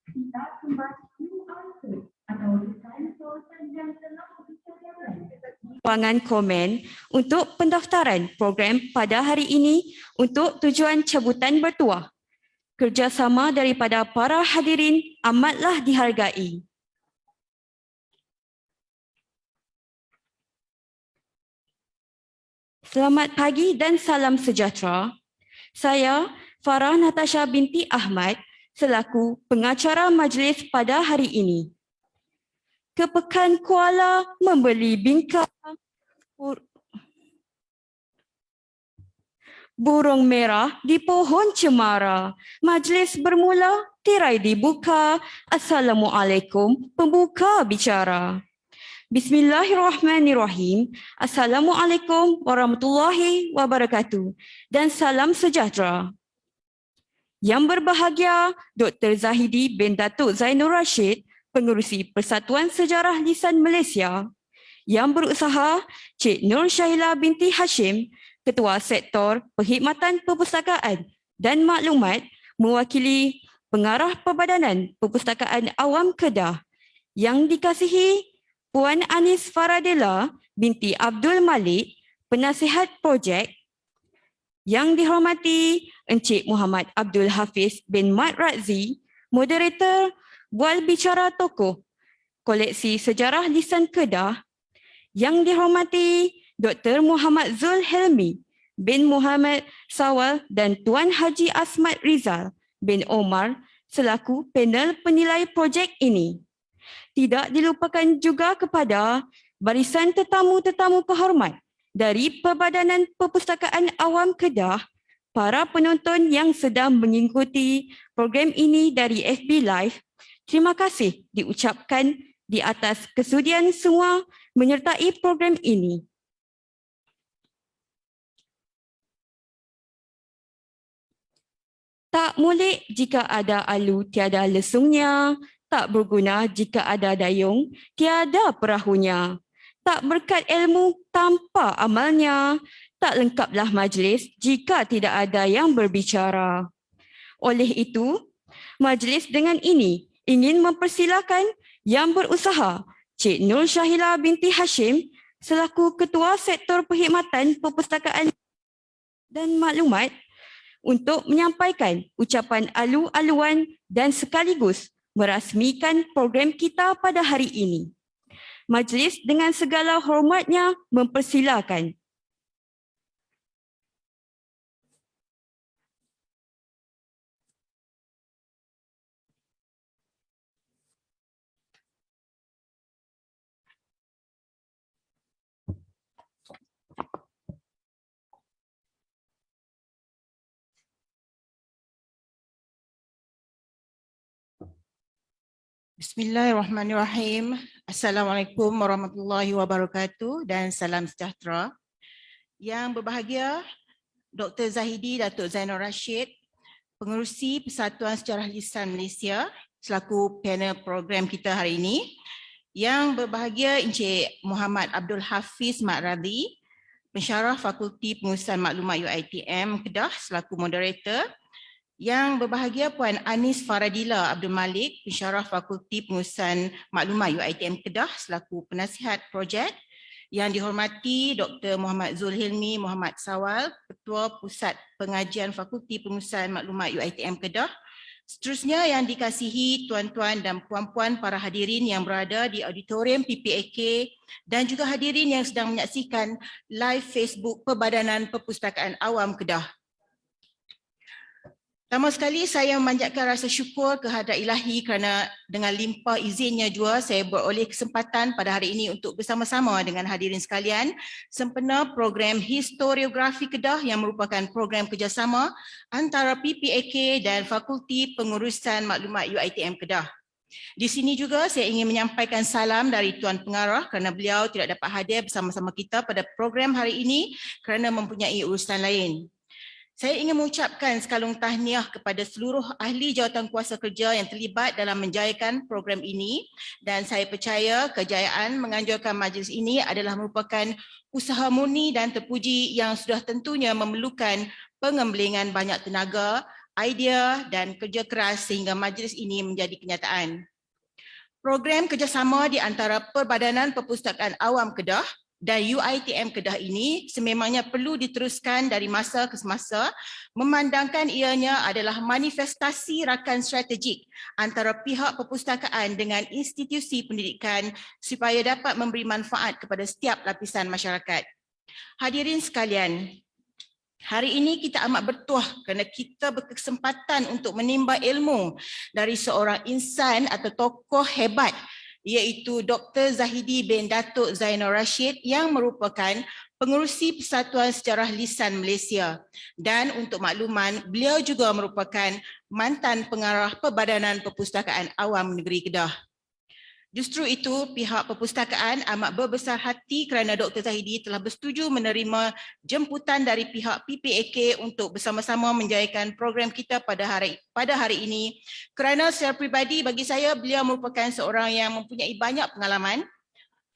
Kita kembali QR code atau desain kawasan yang telah disediakan ruangan komen untuk pendaftaran program pada hari ini untuk tujuan cabutan bertuah. Kerjasama daripada para hadirin amatlah dihargai. Selamat pagi dan salam sejahtera. Saya Farah Natasha binti Ahmad selaku pengacara majlis pada hari ini. Ke Pekan Kuala membeli bingkai burung merah di pohon cemara. Majlis bermula, tirai dibuka. Assalamualaikum, pembuka bicara. Bismillahirrahmanirrahim. Assalamualaikum warahmatullahi wabarakatuh dan salam sejahtera. Yang berbahagia Dr. Zahidi bin Datuk Zainul Rashid, Pengerusi Persatuan Sejarah Lisan Malaysia. Yang berusaha Cik Nur Syahila binti Hashim, Ketua Sektor Perkhidmatan Perpustakaan dan Maklumat, mewakili Pengarah Perbadanan Perpustakaan Awam Kedah. Yang dikasihi Puan Anis Faradila binti Abdul Malik, Penasihat Projek. Yang dihormati Encik Muhammad Abdul Hafiz bin Mat Razzi, Moderator Bual Bicara Tokoh Koleksi Sejarah Lisan Kedah. Yang dihormati Dr. Muhammad Zul Helmi bin Muhammad Sawal dan Tuan Haji Asmat Rizal bin Omar selaku panel penilai projek ini. Tidak dilupakan juga kepada barisan tetamu-tetamu kehormat dari Perbadanan Perpustakaan Awam Kedah, para penonton yang sedang mengikuti program ini dari FB Live. Terima kasih diucapkan di atas kesudian semua menyertai program ini. Tak molek jika ada alu tiada lesungnya, tak berguna jika ada dayung tiada perahunya. Tak berkat ilmu tanpa amalnya, tak lengkaplah majlis jika tidak ada yang berbicara. Oleh itu, majlis dengan ini ingin mempersilakan yang berusaha Cik Nur Syahila binti Hashim selaku Ketua Sektor Perkhidmatan Perpustakaan dan Maklumat untuk menyampaikan ucapan alu-aluan dan sekaligus merasmikan program kita pada hari ini. Majlis dengan segala hormatnya mempersilakan. Bismillahirrahmanirrahim. Assalamualaikum warahmatullahi wabarakatuh dan salam sejahtera. Yang berbahagia Dr. Zahidi Datuk Zainul Rashid, Pengerusi Persatuan Sejarah Lisan Malaysia selaku panel program kita hari ini. Yang berbahagia Encik Muhammad Abdul Hafiz Mat Razzi, Pensyarah Fakulti Pengurusan Maklumat UiTM Kedah selaku moderator. Yang berbahagia Puan Anis Faradila Abdul Malik, Pensyarah Fakulti Pengurusan Maklumat UiTM Kedah selaku penasihat projek. Yang dihormati Dr. Muhammad Zul Hilmi Muhammad Sawal, Ketua Pusat Pengajian Fakulti Pengurusan Maklumat UiTM Kedah. Seterusnya yang dikasihi tuan-tuan dan puan-puan para hadirin yang berada di auditorium PPAK dan juga hadirin yang sedang menyaksikan live Facebook Perbadanan Perpustakaan Awam Kedah. Pertama sekali saya memanjatkan rasa syukur kehadrat Ilahi kerana dengan limpah izinnya jua saya beroleh kesempatan pada hari ini untuk bersama-sama dengan hadirin sekalian sempena program Historiografi Kedah yang merupakan program kerjasama antara PPAK dan Fakulti Pengurusan Maklumat UiTM Kedah. Di sini juga saya ingin menyampaikan salam dari Tuan Pengarah kerana beliau tidak dapat hadir bersama-sama kita pada program hari ini kerana mempunyai urusan lain. Saya ingin mengucapkan sekalung tahniah kepada seluruh ahli jawatan kuasa kerja yang terlibat dalam menjayakan program ini dan saya percaya kejayaan menganjurkan majlis ini adalah merupakan usaha murni dan terpuji yang sudah tentunya memerlukan pengembelingan banyak tenaga, idea dan kerja keras sehingga majlis ini menjadi kenyataan. Program kerjasama di antara Perbadanan Perpustakaan Awam Kedah dan UiTM Kedah ini sememangnya perlu diteruskan dari masa ke semasa, memandangkan ianya adalah manifestasi rakan strategik antara pihak perpustakaan dengan institusi pendidikan supaya dapat memberi manfaat kepada setiap lapisan masyarakat. Hadirin sekalian, hari ini kita amat bertuah kerana kita berkesempatan untuk menimba ilmu dari seorang insan atau tokoh hebat iaitu Dr. Zahidi bin Datuk Zainal Rashid yang merupakan pengerusi Persatuan Sejarah Lisan Malaysia. Dan untuk makluman, beliau juga merupakan mantan pengarah Perbadanan Perpustakaan Awam Negeri Kedah. Justru itu, pihak perpustakaan amat berbesar hati kerana Dr. Zahidi telah bersetuju menerima jemputan dari pihak PPAK untuk bersama-sama menjayakan program kita pada hari ini. Kerana secara peribadi bagi saya, beliau merupakan seorang yang mempunyai banyak pengalaman,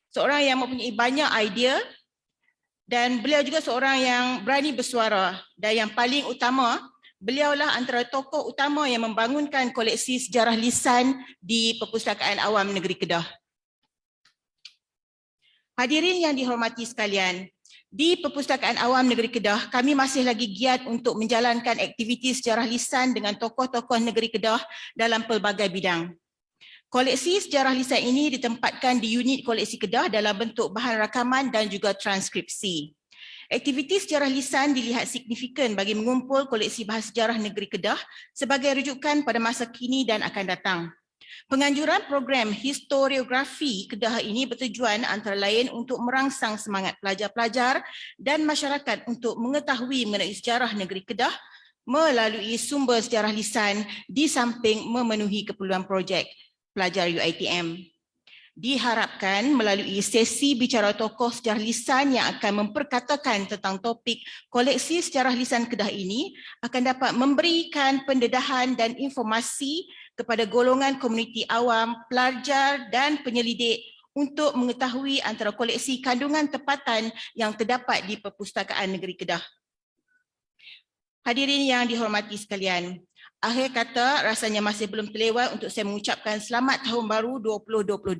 seorang yang mempunyai banyak idea dan beliau juga seorang yang berani bersuara. Dan yang paling utama, beliaulah antara tokoh utama yang membangunkan koleksi sejarah lisan di Perpustakaan Awam Negeri Kedah. Hadirin yang dihormati sekalian, di Perpustakaan Awam Negeri Kedah, kami masih lagi giat untuk menjalankan aktiviti sejarah lisan dengan tokoh-tokoh negeri Kedah dalam pelbagai bidang. Koleksi sejarah lisan ini ditempatkan di unit koleksi Kedah dalam bentuk bahan rakaman dan juga transkripsi. Aktiviti sejarah lisan dilihat signifikan bagi mengumpul koleksi bahasa sejarah negeri Kedah sebagai rujukan pada masa kini dan akan datang. Penganjuran program historiografi Kedah ini bertujuan antara lain untuk merangsang semangat pelajar-pelajar dan masyarakat untuk mengetahui mengenai sejarah negeri Kedah melalui sumber sejarah lisan di samping memenuhi keperluan projek pelajar UiTM. Diharapkan melalui sesi bicara tokoh sejarah lisan yang akan memperkatakan tentang topik koleksi sejarah lisan Kedah ini akan dapat memberikan pendedahan dan informasi kepada golongan komuniti awam, pelajar dan penyelidik untuk mengetahui antara koleksi kandungan tempatan yang terdapat di Perpustakaan Negeri Kedah. Hadirin yang dihormati sekalian, akhir kata rasanya masih belum terlewat untuk saya mengucapkan selamat tahun baru 2022.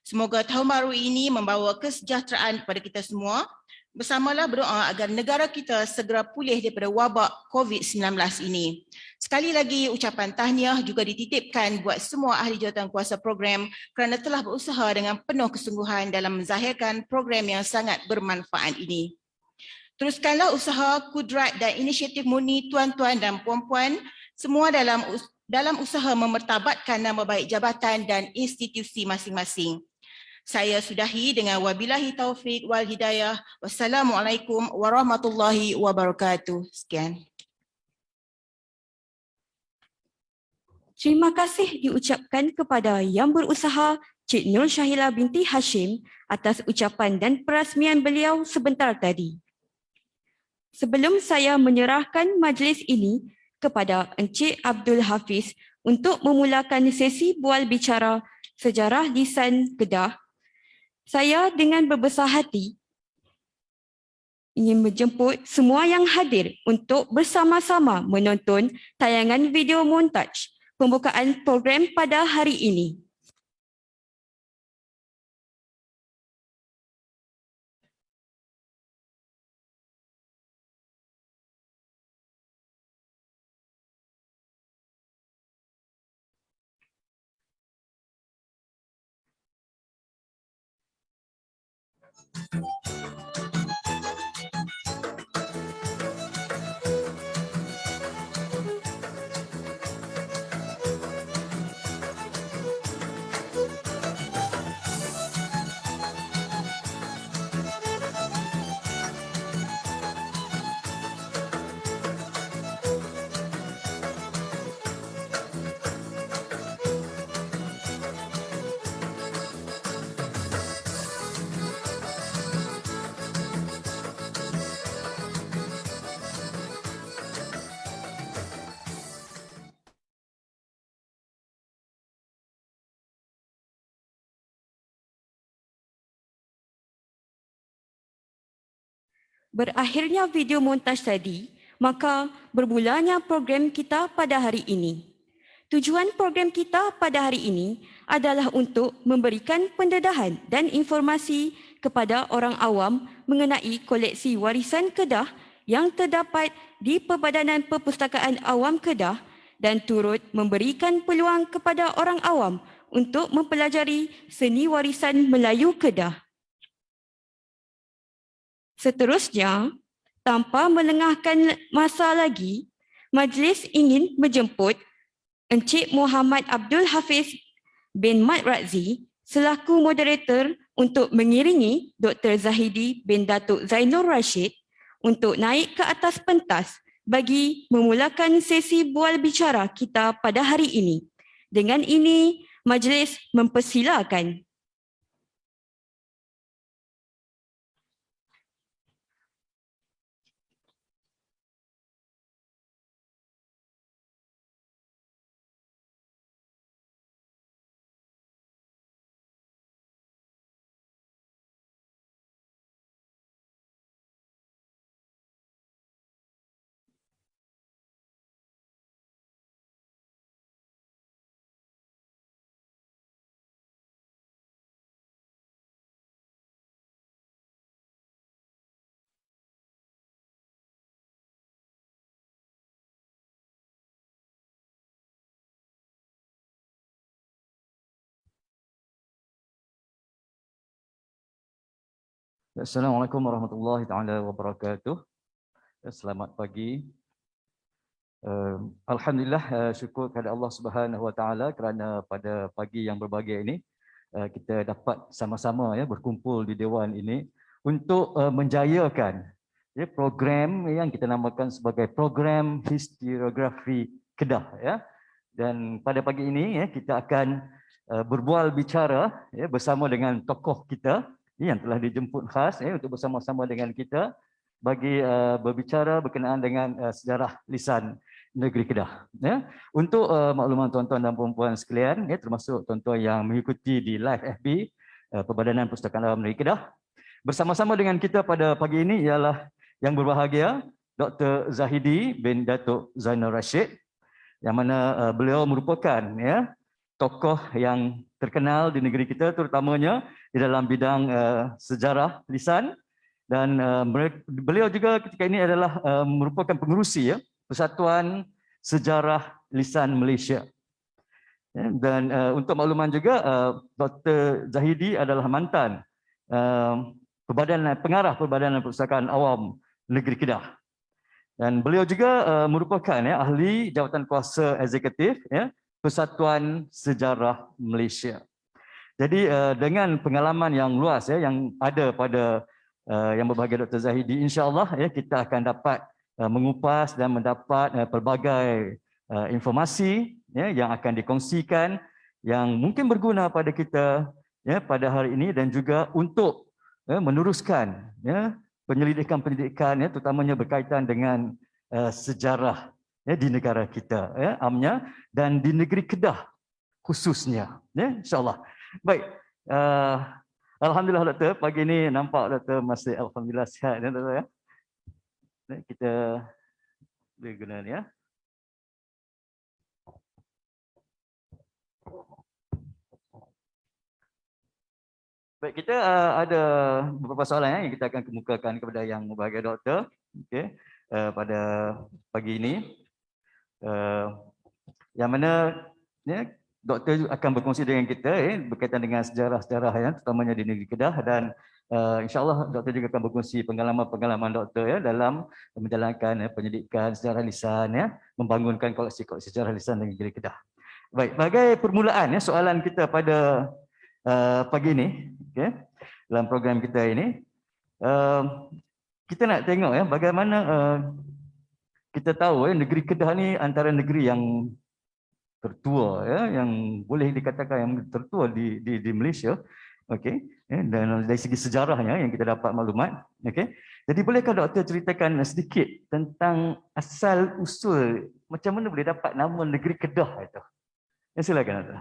Semoga tahun baru ini membawa kesejahteraan kepada kita semua. Bersamalah berdoa agar negara kita segera pulih daripada wabak COVID-19 ini. Sekali lagi ucapan tahniah juga dititipkan buat semua ahli jawatan kuasa program kerana telah berusaha dengan penuh kesungguhan dalam menzahirkan program yang sangat bermanfaat ini. Teruskanlah usaha, kudrat dan inisiatif murni tuan-tuan dan puan-puan semua dalam usaha memertabatkan nama baik jabatan dan institusi masing-masing. Saya sudahi dengan wabillahi taufik wal hidayah. Wassalamualaikum warahmatullahi wabarakatuh. Sekian. Terima kasih diucapkan kepada Yang Berusaha Cik Nur Syahila binti Hashim atas ucapan dan perasmian beliau sebentar tadi. Sebelum saya menyerahkan majlis ini kepada Encik Abdul Hafiz untuk memulakan sesi bual bicara sejarah lisan Kedah, saya dengan berbesar hati ingin menjemput semua yang hadir untuk bersama-sama menonton tayangan video montaj pembukaan program pada hari ini. Berakhirnya video montaj tadi Maka bermulanya program kita pada hari ini. Tujuan program kita pada hari ini adalah untuk memberikan pendedahan dan informasi kepada orang awam mengenai koleksi warisan Kedah yang terdapat di Perbadanan Perpustakaan Awam Kedah dan turut memberikan peluang kepada orang awam untuk mempelajari seni warisan Melayu Kedah. Seterusnya, tanpa melengahkan masa lagi, majlis ingin menjemput Encik Muhammad Abdul Hafiz bin Mat Razzi selaku moderator untuk mengiringi Dr. Zahidi bin Datuk Zainul Rashid untuk naik ke atas pentas bagi memulakan sesi bual bicara kita pada hari ini. Dengan ini, majlis mempersilakan. Assalamualaikum warahmatullahi taala wabarakatuh. Selamat pagi. Alhamdulillah, syukur kepada Allah Subhanahu wa taala kerana pada pagi yang berbahagia ini kita dapat sama-sama berkumpul di dewan ini untuk menjayakan program yang kita namakan sebagai program historiografi Kedah Dan pada pagi ini kita akan berbual bicara bersama dengan tokoh kita yang telah dijemput khas untuk bersama-sama dengan kita bagi berbicara berkenaan dengan sejarah lisan negeri Kedah. Untuk makluman tuan-tuan dan puan-puan sekalian, termasuk tuan-tuan yang mengikuti di live FB Perbadanan Perpustakaan Awam Negeri Kedah, bersama-sama dengan kita pada pagi ini ialah yang berbahagia Dr. Zahidi bin Datuk Zainul Rashid, yang mana beliau merupakan tokoh yang terkenal di negeri kita, terutamanya di dalam bidang sejarah lisan, dan beliau juga ketika ini adalah merupakan pengerusi Persatuan Sejarah Lisan Malaysia. Dan untuk makluman juga, Dr. Zahidi adalah mantan pengarah Perbadanan Perpustakaan Awam Negeri Kedah. Dan beliau juga merupakan ahli jawatan kuasa eksekutif Persatuan Sejarah Malaysia. Jadi dengan pengalaman yang luas yang ada pada yang berbahagia Dr. Zahidi, insya-Allah kita akan dapat mengupas dan mendapat pelbagai informasi yang akan dikongsikan yang mungkin berguna pada kita pada hari ini dan juga untuk meneruskan penyelidikan terutamanya berkaitan dengan sejarah di negara kita amnya dan di negeri Kedah khususnya insya-Allah. Baik, alhamdulillah doktor, pagi ini nampak doktor masih alhamdulillah sihat doktor kita boleh guna ni Baik, kita ada beberapa soalan yang kita akan kemukakan kepada yang berbahagia doktor pada pagi ini. Yang mana doktor akan berkongsi dengan kita berkaitan dengan sejarah-sejarah terutamanya di negeri Kedah, dan insya-Allah doktor juga akan berkongsi pengalaman-pengalaman doktor dalam menjalankan pendidikan sejarah lisan membangunkan koleksi-koleksi sejarah lisan di negeri Kedah. Baik, sebagai permulaan soalan kita pada pagi ini dalam program kita ini, kita nak tengok bagaimana kita tahu negeri Kedah ni antara negeri yang tertua yang boleh dikatakan yang tertua di Malaysia, dan dari segi sejarahnya yang kita dapat maklumat, jadi bolehkah doktor ceritakan sedikit tentang asal usul macam mana boleh dapat nama negeri Kedah itu? Silakan doktor.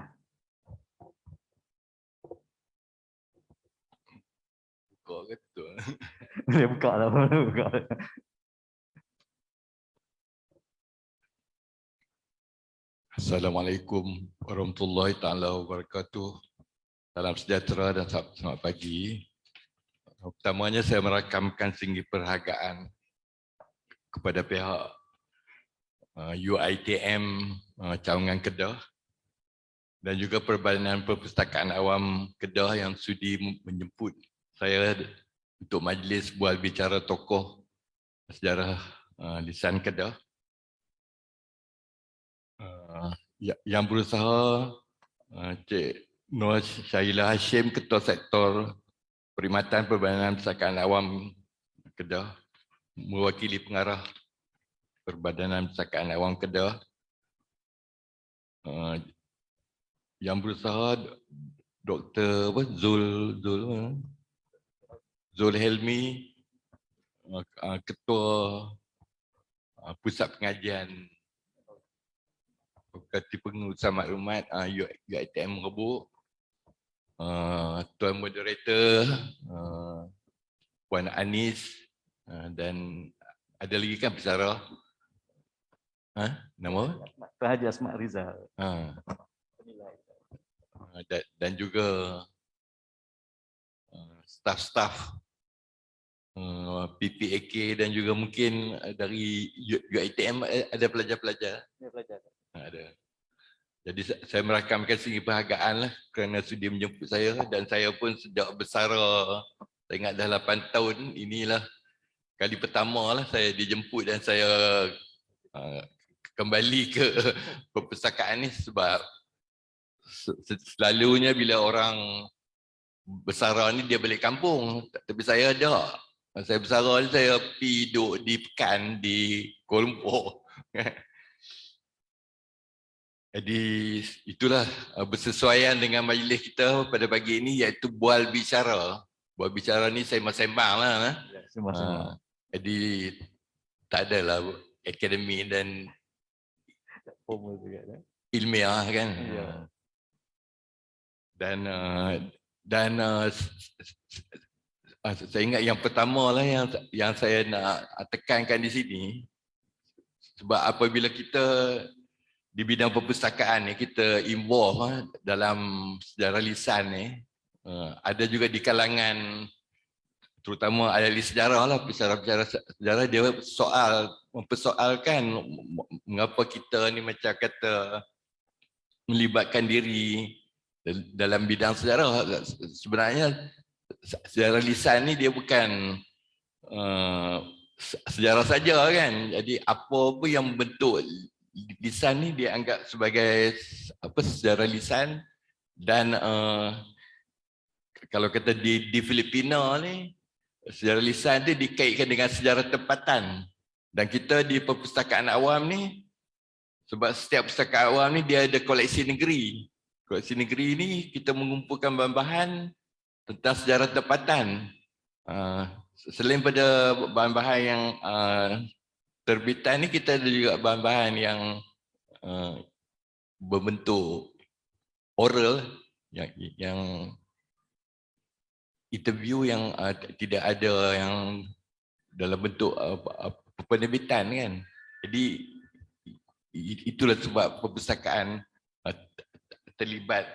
Buka ke tu? Boleh buka lah. Assalamualaikum warahmatullahi taala wabarakatuh. Salam sejahtera dan selamat pagi. Pertamanya saya merakamkan tinggi perhargaan kepada pihak UiTM Cawangan Kedah dan juga Perbadanan Perpustakaan Awam Kedah yang sudi menjemput saya untuk majlis bual bicara tokoh sejarah lisan Kedah. Yang berusaha Cik Nur Syahila Hashim, Ketua Sektor Perkhidmatan Perbadanan Perpustakaan Awam Kedah, mewakili pengarah Perbadanan Perpustakaan Awam Kedah, yang berusaha Dr. Zul Helmi, Ketua Pusat Pengajian Fakulti Pengurusan Maklumat UiTM Merebuk, Tuan Moderator Puan Anis, dan ada lagi kan pesara? Nama? Tuan Haji Asmat Rizal. Dan juga staf-staf PPAK dan juga mungkin dari UiTM ada pelajar-pelajar. Ada. Jadi saya merakamkan segi perhargaan lah kerana sudi menjemput saya dan saya pun sejak bersara, saya ingat dah 8 tahun, inilah kali pertama lah saya dijemput dan saya kembali ke perpustakaan ni sebab selalunya bila orang bersara ni dia balik kampung, tapi saya tak. Saya bersara ni saya pergi duduk di Pekan di Kuala Lumpur. Jadi itulah bersesuaian dengan majlis kita pada pagi ini iaitu bual bicara. Bual bicara ni sembang-sembang lah. Jadi tak adalah akademi dan Formal juga. ilmiah kan. Dan saya ingat yang pertama lah yang saya nak tekankan di sini, sebab apabila kita di bidang perpustakaan ni kita involve dalam sejarah lisan ni, ada juga di kalangan terutama ahli sejarah lah, pensyarah sejarah, dia mempersoalkan mengapa kita ni macam kata melibatkan diri dalam bidang sejarah. Sebenarnya sejarah lisan ni dia bukan sejarah saja kan. Jadi apa pun yang membentuk lisan ni dia anggap sebagai sejarah lisan. Dan kalau kata di Filipina ni, sejarah lisan tu dikaitkan dengan sejarah tempatan. Dan kita di perpustakaan awam ni, sebab setiap perpustakaan awam ni dia ada koleksi negeri. Koleksi negeri ni kita mengumpulkan bahan-bahan tentang sejarah tempatan. Selain pada bahan-bahan yang terbitan ni, kita ada juga bahan-bahan yang berbentuk oral, yang interview yang tidak ada yang dalam bentuk penerbitan kan. Jadi itulah sebab perpustakaan terlibat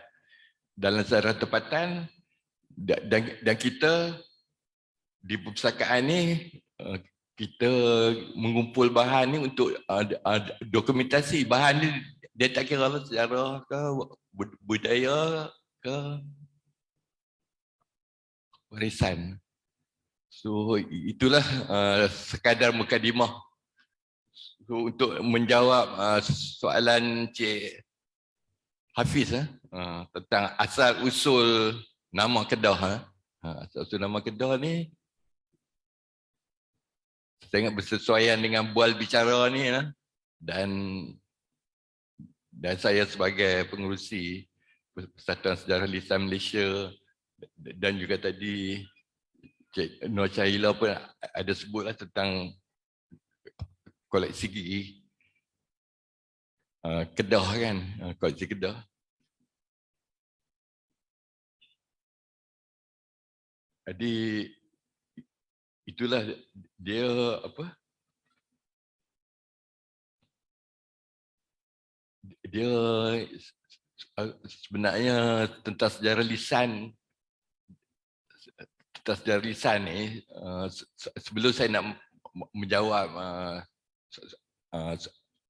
dalam sejarah tempatan, dan kita di perpustakaan ni kita mengumpul bahan ni untuk dokumentasi. Bahan ni dia tak kira lah sejarah ke budaya ke warisan. So itulah sekadar mukadimah. So, untuk menjawab soalan Cik Hafiz tentang asal usul nama Kedah. Asal usul nama Kedah ni sangat bersesuaian dengan bual bicara ni, dan saya sebagai pengerusi Persatuan Sejarah Lisan Malaysia, dan juga tadi Cik Nur Syahila pun ada sebutlah tentang koleksi Kedah kan, koleksi Kedah. Jadi itulah dia dia sebenarnya tentang sejarah lisan ni, sebelum saya nak menjawab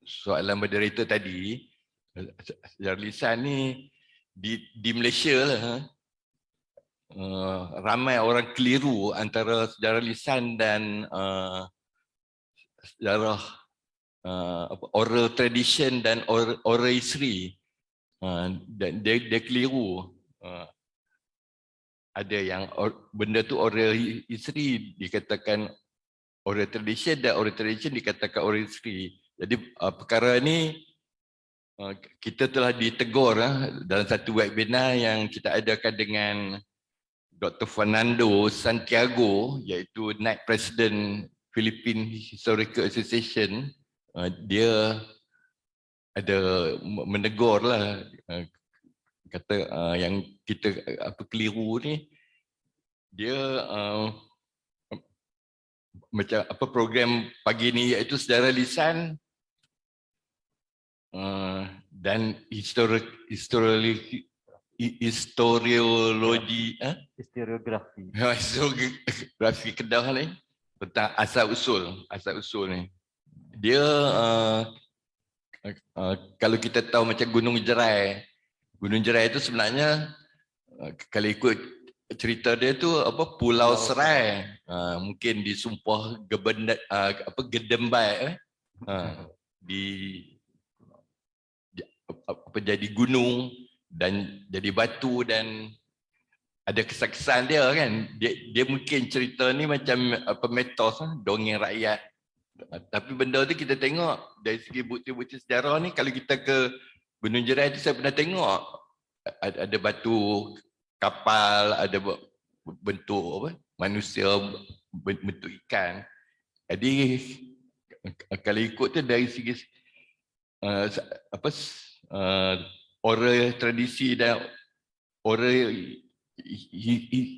soalan moderator tadi, sejarah lisan ni di Malaysia lah, ramai orang keliru antara sejarah lisan dan sejarah oral tradition dan oral history. Dan dia keliru. Ada yang benda tu oral history dikatakan oral tradition dan oral tradition dikatakan oral history. Jadi perkara ni kita telah ditegur dalam satu webinar yang kita adakan dengan Dr. Fernando Santiago, iaitu Naib Presiden Philippine Historical Association. Dia ada menegur lah, kata yang kita keliru ni, dia macam program pagi ni iaitu sejarah lisan dan historiologi historiografi Kedah ni tentang asal usul ni. Dia kalau kita tahu macam Gunung Jerai itu sebenarnya kalau ikut cerita dia tu Pulau Serai, mungkin disumpah Gedembai jadi gunung dan jadi batu, dan ada kesan-kesan dia kan. Dia mungkin cerita ni macam mitos, dongeng rakyat. Tapi benda tu kita tengok dari segi bukti-bukti sejarah ni, kalau kita ke Gunung Jerai tu saya pernah tengok ada batu kapal, ada bentuk manusia, bentuk ikan. Jadi kalau ikut tu dari segi oral tradisi dan oral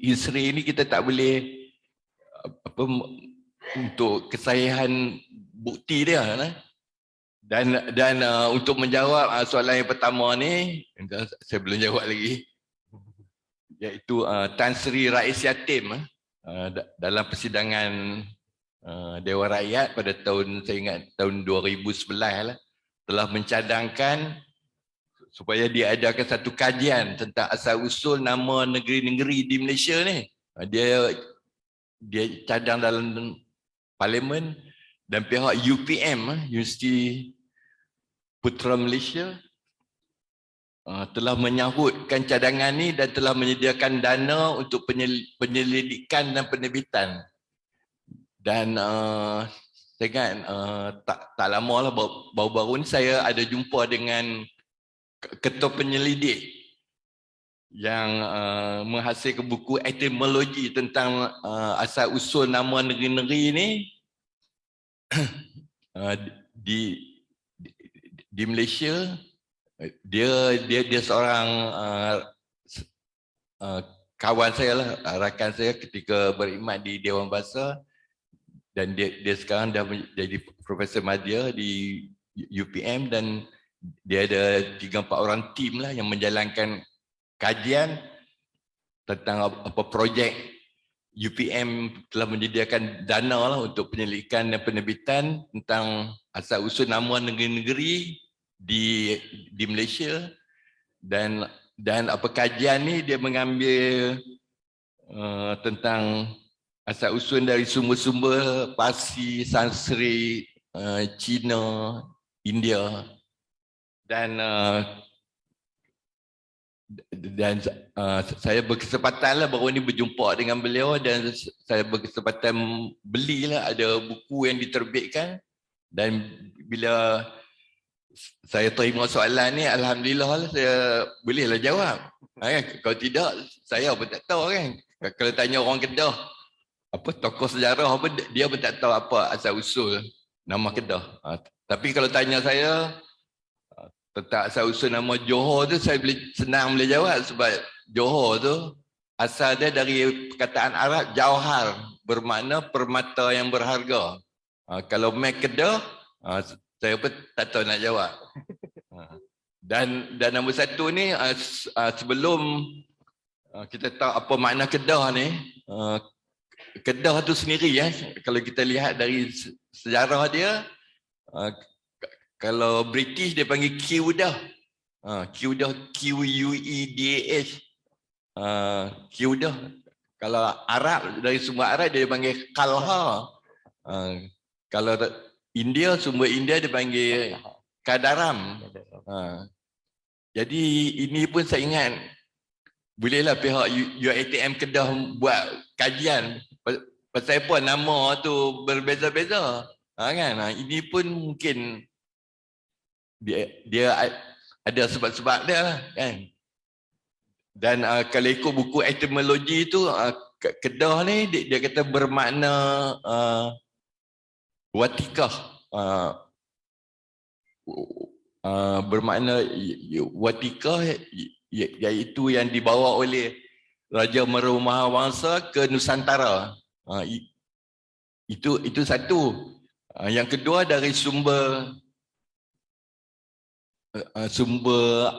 history ni, kita tak boleh untuk kesahihan bukti dia dan untuk menjawab soalan yang pertama ni, saya belum jawab lagi, iaitu Tan Sri Rais Yatim dalam persidangan Dewan Rakyat pada tahun, saya ingat tahun 2011 lah, telah mencadangkan supaya diadakan satu kajian tentang asal usul nama negeri-negeri di Malaysia ni. Dia cadang dalam Parlimen, dan pihak UPM, Universiti Putra Malaysia, telah menyahutkan cadangan ni dan telah menyediakan dana untuk penyelidikan dan penerbitan. Dan saya ingat tak lama lah, baru-baru ni saya ada jumpa dengan ketua penyelidik yang menghasilkan buku etimologi tentang asal usul nama negeri-negeri ni di Malaysia. Dia seorang kawan saya lah, rakan saya ketika berkhidmat di Dewan Bahasa, dan dia sekarang dah menjadi Profesor Madya di UPM, dan dia ada 3-4 orang tim lah yang menjalankan kajian tentang projek. UPM telah menyediakan dana lah untuk penyelidikan dan penerbitan tentang asal usul nama negeri-negeri di Malaysia, dan kajian ni dia mengambil tentang asal usul dari sumber-sumber Parsi, Sanskrit, Cina, India, dan saya berkesempatan lah baru ni berjumpa dengan beliau, dan saya berkesempatan belilah ada buku yang diterbitkan, dan bila saya terima soalan ni, alhamdulillah lah, saya bolehlah jawab. Kalau tidak, saya pun tak tahu kan. Kalau tanya orang Kedah, tokoh sejarah dia pun tak tahu apa asal usul nama Kedah. Tapi kalau tanya saya tentang asal usul nama Johor tu, saya senang boleh jawab, sebab Johor tu asal dia dari perkataan Arab jauhar, bermakna permata yang berharga. Kalau Mek Kedah, saya pun tak tahu nak jawab. Dan nombor satu ni sebelum kita tahu apa makna Kedah ni, Kedah tu sendiri kalau kita lihat dari sejarah dia, kalau British dia panggil Kedah. Kedah, Quedah. Kedah. Kalau Arab, dari sumber Arab dia panggil Kalha. Kalau India, sumber India dia panggil Kadaram. Jadi ini pun saya ingat, bolehlah pihak UiTM Kedah buat kajian pasal apa nama tu berbeza-beza. Kan? Ini pun mungkin dia ada sebab-sebab dia lah, kan. Dan kalau ikut buku etimologi tu, Kedah ni dia kata bermakna watikah. Bermakna watikah iaitu yang dibawa oleh Raja Meru Mahawangsa ke Nusantara. Itu satu. Yang kedua dari sumber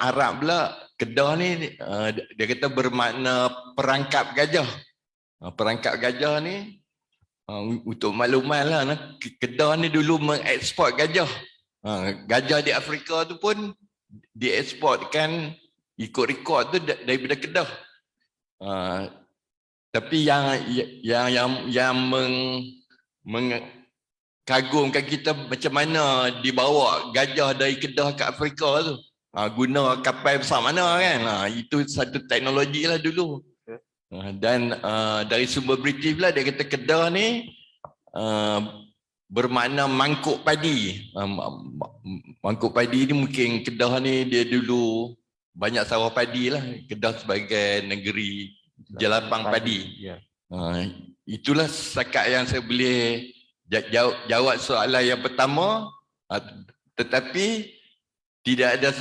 Arab pula, Kedah ni dia kata bermakna perangkap gajah. Perangkap gajah ni untuk makluman lah, Kedah ni dulu mengeksport gajah. Gajah di Afrika tu pun dieksportkan ikut rekod tu daripada Kedah. Tapi yang mengagumkan kita macam mana dibawa gajah dari Kedah ke Afrika tu, guna kapal besar mana kan. Itu satu teknologi lah dulu. Dan dari sumber British pula dia kata Kedah ni bermakna mangkuk padi. Mangkuk padi ni mungkin Kedah ni dia dulu banyak sawah padi lah. Kedah sebagai negeri jelapang padi. Itulah setakat yang saya boleh jawab soalan yang pertama. Tetapi tidak ada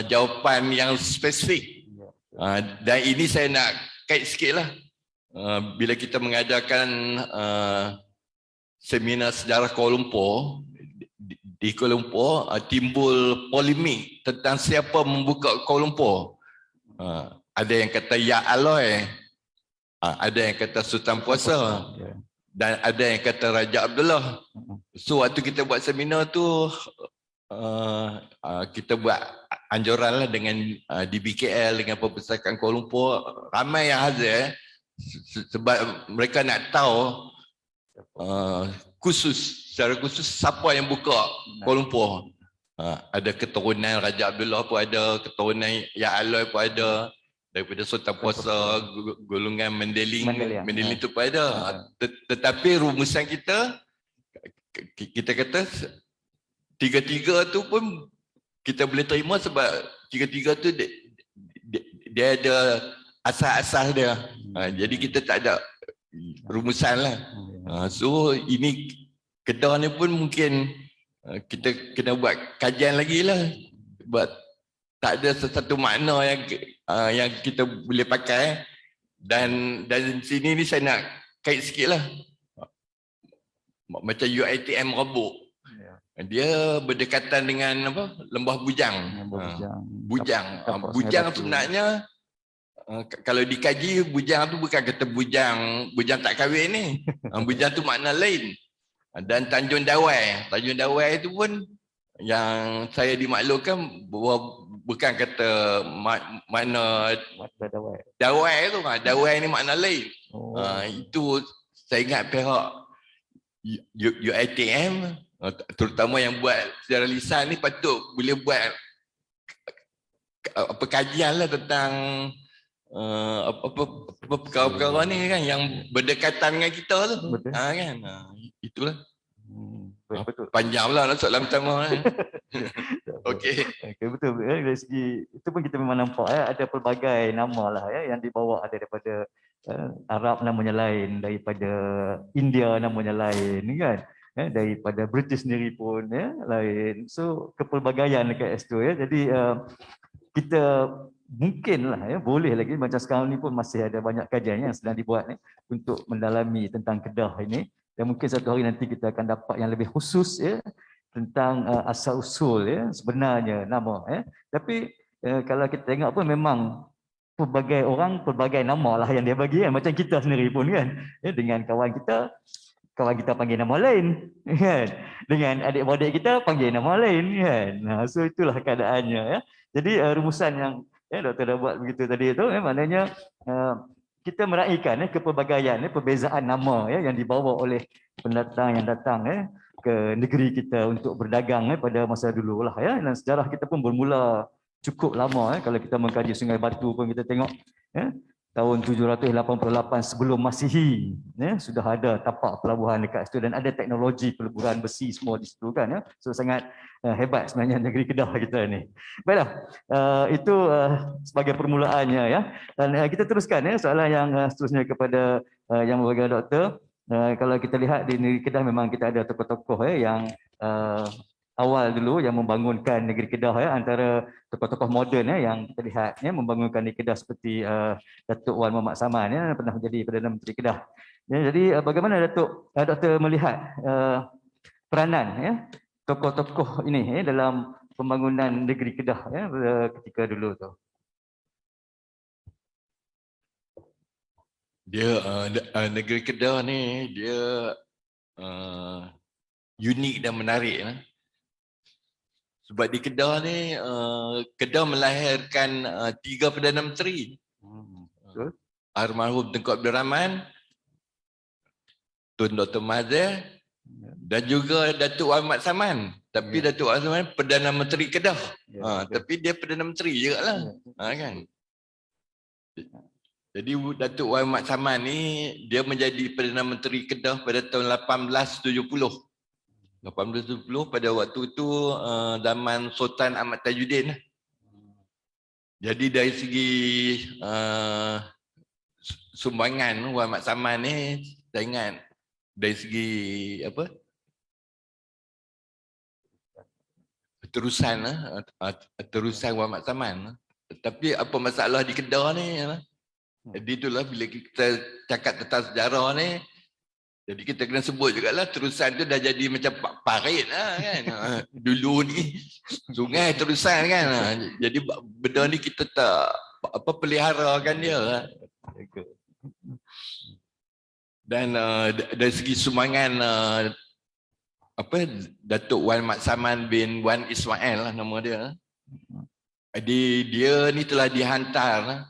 jawapan yang spesifik. Dan ini saya nak kait sikit lah. Bila kita mengadakan seminar sejarah Kuala Lumpur, di Kuala Lumpur timbul polemik tentang siapa membuka Kuala Lumpur. Ada yang kata Ya Aloy, ada yang kata Sultan Puasa, dan ada yang kata Raja Abdullah. So waktu kita buat seminar tu, kita buat anjuran lah dengan DBKL, dengan Perpustakaan Kuala Lumpur. Ramai yang hadir sebab mereka nak tahu secara khusus siapa yang buka Kuala Lumpur. Ada keturunan Raja Abdullah pun ada, keturunan Ya Aloy pun ada, daripada Sultan Puasa, golongan Mendeling tu pun ada. Tetapi rumusan kita kata tiga-tiga tu pun kita boleh terima sebab tiga-tiga tu dia ada asas-asas dia. Jadi kita tak ada rumusan lah. So ini Kedah ni pun mungkin kita kena buat kajian lagi lah. Sebab tak ada sesuatu makna yang kita boleh pakai. Dan sini ni saya nak kait sikit lah. Macam UiTM Rabuk. Dia berdekatan dengan apa? Lembah Bujang. Bujang sebenarnya kalau dikaji, Bujang tu bukan kata bujang tak kahwin ni. Bujang tu makna lain. Dan Tanjung Dawai tu pun yang saya dimaklumkan bukan kata makna Dawai tu. Dawai ni makna lain. Itu saya ingat pihak UiTM terutama yang buat sejarah lisan ni patut boleh buat kajian lah tentang perkara-perkara ni kan yang berdekatan dengan kita tu. Kan. Itulah. Betul. Panjang pula soalan pertama. Okey. Betul. Dari segi itu pun kita memang nampak ada pelbagai nama lah yang dibawa, ada daripada Arab namanya lain, daripada India namanya lain kan. Daripada British sendiri pun lain. So kepelbagaian dekat situ Jadi kita mungkinlah boleh lagi macam sekarang ni pun masih ada banyak kajian yang sedang dibuat untuk mendalami tentang Kedah ini, dan mungkin satu hari nanti kita akan dapat yang lebih khusus tentang asal usul ya sebenarnya nama ya. Tapi kalau kita tengok pun memang pelbagai orang pelbagai nama lah yang dia bagi kan, macam kita sendiri pun kan ya, dengan kawan kita panggil nama lain kan, dengan adik-beradik kita panggil nama lain kan. So itulah keadaannya ya. Jadi rumusan yang doktor dah buat begitu tadi itu maknanya kita meraihkan kepelbagaian perbezaan nama yang dibawa oleh pendatang yang datang ke negeri kita untuk berdagang pada masa dulu lah ya. Dan sejarah kita pun bermula cukup lama kalau kita mengkaji Sungai Batu pun kita tengok tahun 788 sebelum Masihi sudah ada tapak pelabuhan dekat situ dan ada teknologi peleburan besi semua di situ kan ya. So sangat hebat sebenarnya negeri Kedah kita ni. Baiklah, itu sebagai permulaannya ya. Dan kita teruskan soalan yang seterusnya kepada yang berbagai doktor. Kalau kita lihat di negeri Kedah memang kita ada tokoh-tokoh yang awal dulu yang membangunkan negeri Kedah antara tokoh-tokoh moden yang kita lihat membangunkan negeri Kedah seperti Datuk Wan Muhammad Saman pernah menjadi Perdana Menteri Kedah. Jadi bagaimana Doktor melihat peranan tokoh-tokoh ini dalam pembangunan negeri Kedah ketika dulu tu? Dia negeri Kedah ni dia unik dan menarik. Sebab di Kedah ni, Kedah melahirkan 3 Perdana Menteri. Almarhum Tengku Abdul Rahman, Tun Dr. Mahathir dan juga Datuk Ahmad Saman. Tapi Datuk Ahmad Saman Perdana Menteri Kedah. Tapi dia Perdana Menteri juga lah. Kan? Jadi Datuk Ahmad Saman ni dia menjadi Perdana Menteri Kedah pada tahun 1870. 1870 pada waktu itu zaman Sultan Ahmad Tajuddin. Jadi dari segi sumbangan Muhammad Saman ni saya ingat dari segi apa? Terusan Muhammad Saman. Tapi apa masalah di Kedah ni? Jadi itulah bila kita cakap tentang sejarah ni, jadi kita kena sebut jugalah terusan tu dah jadi macam parit lah kan. Dulu ni sungai terusan kan. Jadi benda ni kita tak peliharakan dia. Dan dari segi sumbangan Datuk Wan Mat Saman bin Wan Ismail lah nama dia. Jadi dia ni telah dihantar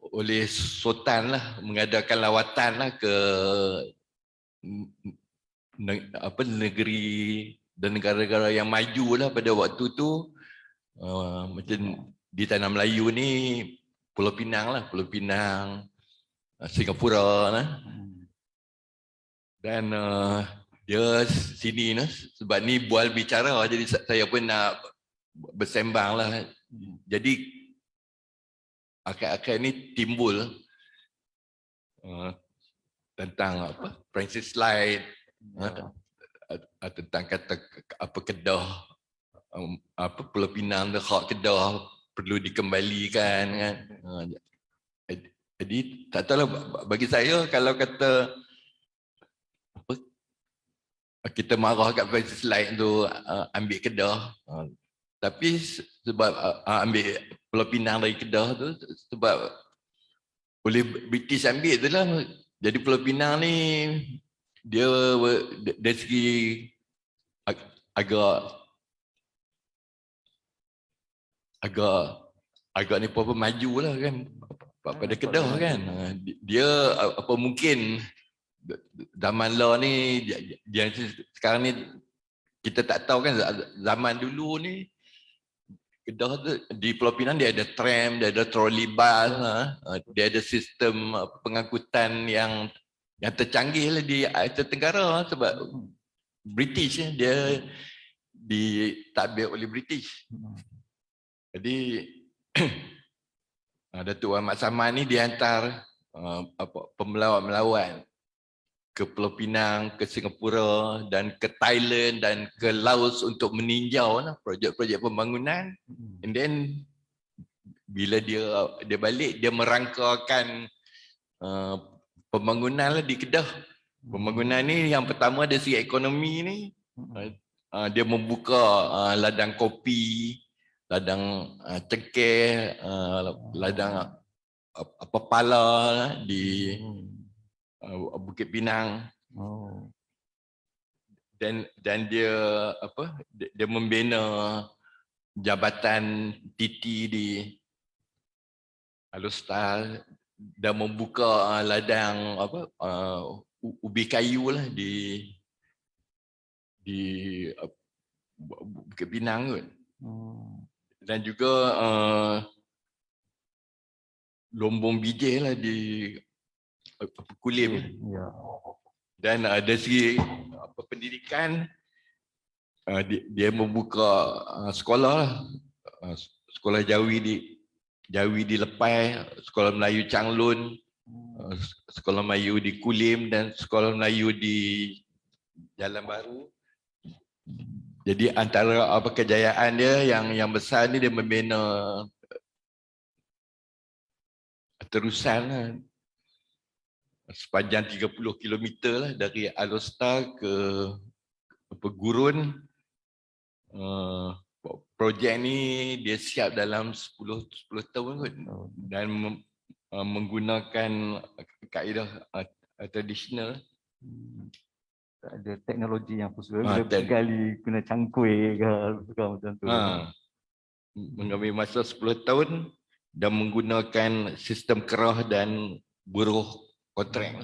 oleh Sultan lah mengadakan lawatan lah ke negeri dan negara-negara yang maju lah pada waktu tu. Macam di tanah Melayu ni Pulau Pinang lah, Pulau Pinang, Singapura lah. Dan dia sini lah sebab ni bual bicara jadi saya pun nak bersembang lah. Jadi akal-akal ni timbul tentang Francis Light, tentang kata Kedah, Pulau Pinang, hak Kedah perlu dikembalikan kan. Jadi tak tahulah bagi saya kalau kata kita marah kat Francis Light tu ambil Kedah, tapi sebab ambil Pulau Pinang dari Kedah tu sebab oleh British ambil tu lah. Jadi Pulau Pinang ni dia dari segi agak ni apa maju lah kan pada Kedah kan. Dia apa mungkin zaman law ni dia sekarang ni kita tak tahu kan zaman dulu ni Kedah tu di Pulau Pinang dia ada tram, dia ada trolley bus, dia ada sistem pengangkutan yang tercanggih lah di Asia Tenggara sebab British dia ditabir oleh British. Jadi Datuk Ahmad Saman ni dihantar pemelawan-melawan ke Pulau Pinang, ke Singapura dan ke Thailand dan ke Laos untuk meninjau lah projek-projek pembangunan. And then bila dia balik dia merangkakan pembangunan lah di Kedah. Pembangunan ni yang pertama dari segi ekonomi ni Dia membuka ladang kopi, ladang cengkeh, ladang apa pala di Bukit Pinang. Oh. Dan dia dia membina jabatan TT di Alostar dan membuka ladang ubi kayu lah di Bukit Pinang kot. Dan juga lombong bijih lah di Kulim. Ya. Dan dari segi pendidikan, dia membuka sekolah, sekolah Jawi di Lepai, sekolah Melayu Changlun, sekolah Melayu di Kulim dan sekolah Melayu di Jalan Baru. Jadi antara kejayaan dia yang besar ni, dia membina terusan lah, sepanjang 30 km lah dari Alostar ke Gurun. Projek ni dia siap dalam 10 tahun kot, dan menggunakan kaedah tradisional. Ada teknologi yang khusus, gali guna cangkui ke macam tu. Mengambil masa 10 tahun dan menggunakan sistem kerah dan buruh kontrak.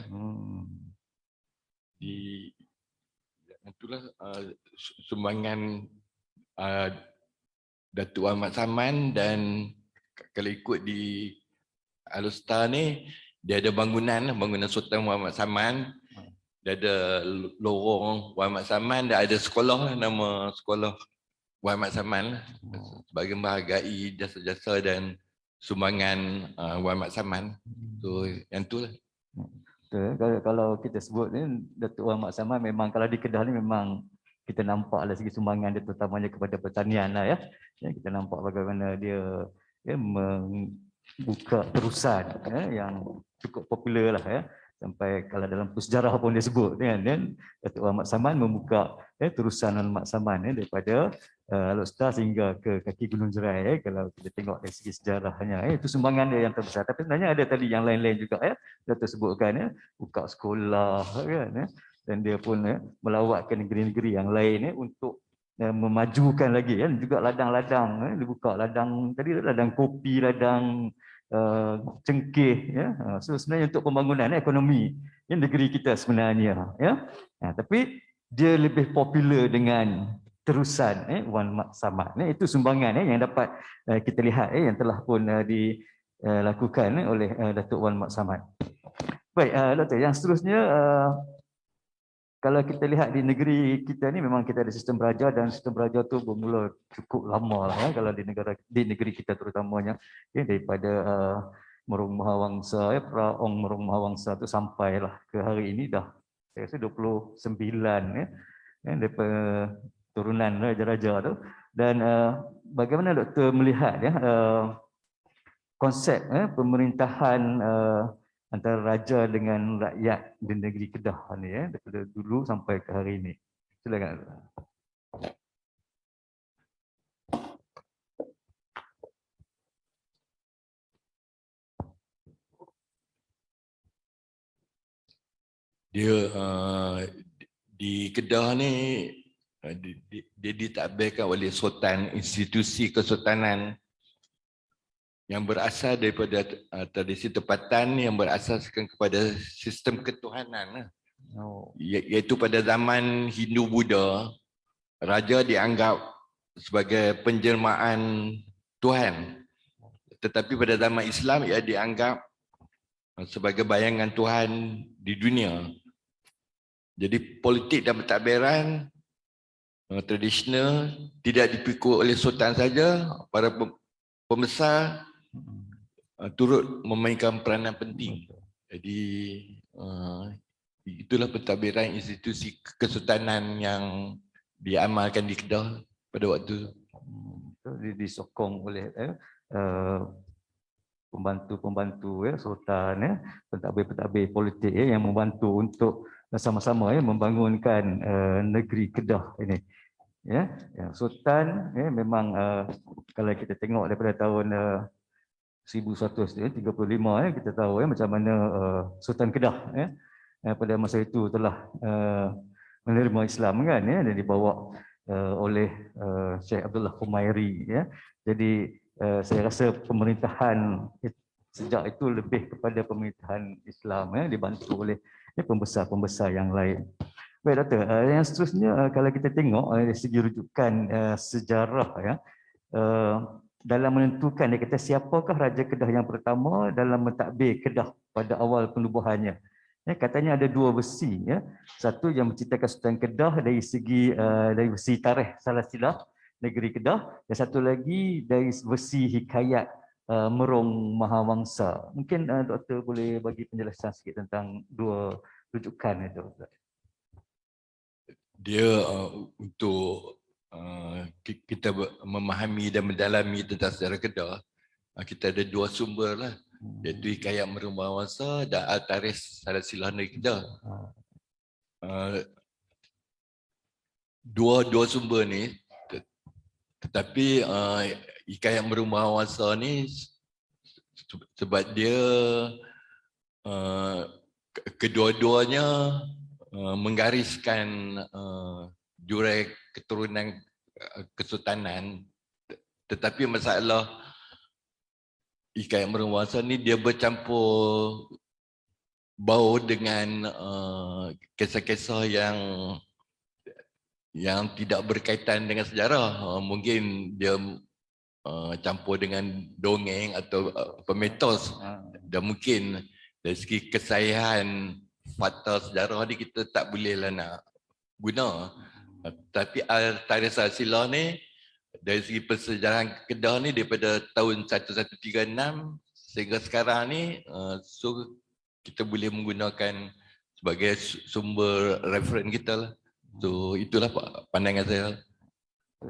Itulah sumbangan Datuk Ahmad Saman. Dan kalau ikut di Alostar ni, dia ada bangunan Sultan Muhammad Saman, dia ada lorong Muhammad Saman, dia ada sekolah nama sekolah Muhammad Saman sebagai menghargai jasa-jasa dan sumbangan Muhammad Saman. So yang tu lah. Kalau kita sebut ni, Datuk Muhammad Saman memang kalau di Kedah ni memang kita nampak dari segi sumbangan dia terutamanya kepada pertanian lah ya. Kita nampak bagaimana dia membuka terusan yang cukup popular lah ya. Sampai kalau dalam sejarah pun dia sebut kan, Datuk Ahmad Saman membuka terusan Ahmad Saman daripada Alostar sehingga ke kaki Gunung Jerai. Kalau kita tengok dari segi sejarahnya, itu sumbangan dia yang terbesar. Tapi sebenarnya ada tadi yang lain-lain juga Datuk sebutkan buka sekolah kan, dan dia pun melawat ke negeri-negeri yang lain untuk memajukan lagi juga ladang-ladang. Dibuka ladang tadi, ladang kopi, ladang cengkeh So sebenarnya untuk pembangunan ekonomi negeri kita sebenarnya tapi dia lebih popular dengan terusan Wan Mat Samad. Itu sumbangan yang dapat kita lihat yang telah pun dilakukan oleh Datuk Wan Mat Samad. Baik, Doktor, yang seterusnya kalau kita lihat di negeri kita ni, memang kita ada sistem beraja, dan sistem beraja tu bermula cukup lama lah kalau di negeri kita terutamanya daripada Merung Mahawangsa, Praong Merung Mahawangsa tu sampailah ke hari ini dah saya rasa 29 daripada turunan raja-raja tu. Dan bagaimana Doktor melihat konsep pemerintahan antara raja dengan rakyat di negeri Kedah ni daripada dulu sampai ke hari ini. Silakan. Dia di Kedah ni dia ditadbirkan oleh Sultan, institusi kesultanan yang berasal daripada tradisi tempatan yang berasaskan kepada sistem ketuhanan. Iaitu pada zaman Hindu-Buddha, raja dianggap sebagai penjelmaan Tuhan. Tetapi pada zaman Islam, ia dianggap sebagai bayangan Tuhan di dunia. Jadi politik dan pentadbiran tradisional tidak dipikul oleh sultan saja, para pembesar turut memainkan peranan penting. Jadi itulah pentadbiran institusi kesultanan yang diamalkan di Kedah pada waktu disokong oleh pembantu-pembantu sultan, pentadbir-pentadbir politik yang membantu untuk sama-sama membangunkan negeri Kedah ini. Ya, Sultan memang kalau kita tengok daripada tahun 1135 kita tahu macam mana Sultan Kedah pada masa itu telah menerima Islam kan dan dibawa oleh Syekh Abdullah Khumairi ya. Jadi saya rasa pemerintahan sejak itu lebih kepada pemerintahan Islam dibantu oleh pembesar-pembesar yang lain. Baik Doktor, yang seterusnya kalau kita tengok dari segi rujukan sejarah dalam menentukan dia kata siapakah Raja Kedah yang pertama dalam mentadbir Kedah pada awal penubuhannya. Katanya ada dua versi ya. Satu yang menceritakan Sultan Kedah dari segi versi tarikh Salasilah negeri Kedah, dan satu lagi dari versi hikayat Merung Mahawangsa. Mungkin Doktor boleh bagi penjelasan sikit tentang dua rujukan itu. Dia untuk kita memahami dan mendalami tentang sejarah Kedah, kita ada dua sumber lah, iaitu Hikayat Merung Mahawangsa dan Al-Tarikh Salasilah Negeri Kedah. Dua sumber ni, tetapi Hikayat Merung Mahawangsa ni sebab dia kedua-duanya menggariskan jurang keturunan kesultanan, tetapi masalah Hikayat Merung Mahawangsa ni dia bercampur bau dengan kisah-kisah yang tidak berkaitan dengan sejarah. Mungkin dia campur dengan dongeng atau mitos, dan mungkin dari segi kesahihan fakta sejarah ni kita tak bolehlah nak guna. Tapi Al-Tarikh Salasilah ni dari segi persejarahan Kedah ni daripada tahun 1136 sehingga sekarang ni, so kita boleh menggunakan sebagai sumber referen kita lah. So itulah pandangan saya.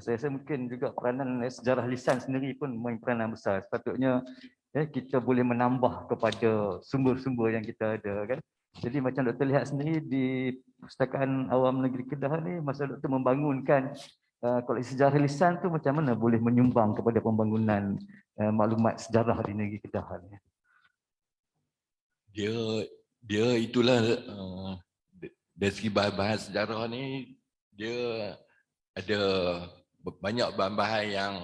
Saya rasa mungkin juga peranan sejarah lisan sendiri pun main peranan besar. Sepatutnya kita boleh menambah kepada sumber-sumber yang kita ada kan. Jadi macam Doktor lihat sendiri di Perpustakaan Awam Negeri Kedah ni, masa Doktor membangunkan koleksi sejarah lisan tu macam mana boleh menyumbang kepada pembangunan maklumat sejarah di negeri Kedah ni. Dia itulah dari segi bahan-bahan sejarah ni, dia ada banyak bahan-bahan yang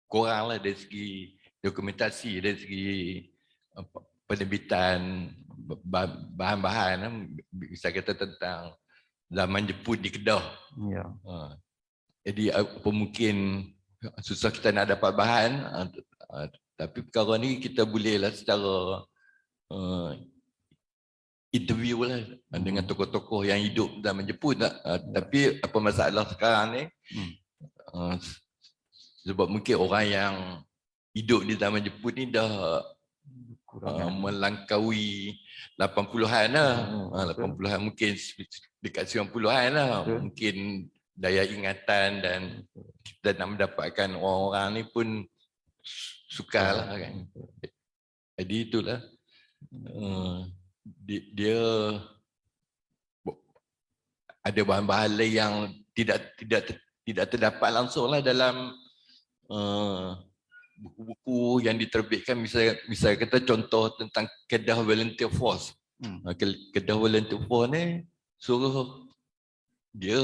kurang lah dari segi dokumentasi, dari segi penerbitan bahan-bahan, bisa kata tentang zaman Jepun di Kedah. Ya. Jadi apa mungkin susah kita nak dapat bahan, tapi perkara ni kita bolehlah secara interview lah dengan tokoh-tokoh yang hidup zaman Jepun. Tapi apa masalah sekarang ni, sebab mungkin orang yang hidup di zaman Jepun ni dah melangkaui 80-an lah. 80-an mungkin dekat 90-an lah. Mungkin daya ingatan dan kita nak mendapatkan orang-orang ni pun sukar lah kan. Jadi itulah. Dia ada bahan-bahan lain yang tidak terdapat langsung lah dalam buku-buku yang diterbitkan. Misalnya kata contoh tentang Kedah Volunteer Force. Kedah Volunteer Force ni suruh dia,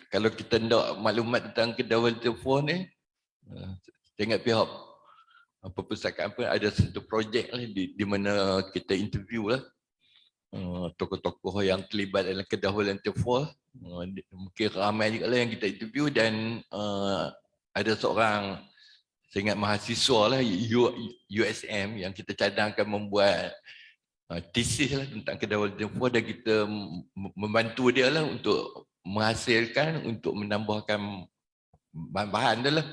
kalau kita nak maklumat tentang Kedah Volunteer Force ni, saya ingat pihak perpustakaan pun ada satu projek lah di mana kita interview lah tokoh-tokoh yang terlibat dalam Kedah Volunteer Force. Mungkin ramai juga lah yang kita interview, dan ada seorang, saya ingat mahasiswa lah USM yang kita cadangkan membuat tesis lah tentang Kedah Volunteer Force, dan kita membantu dia lah untuk menghasilkan, untuk menambahkan bahan-bahan dia lah.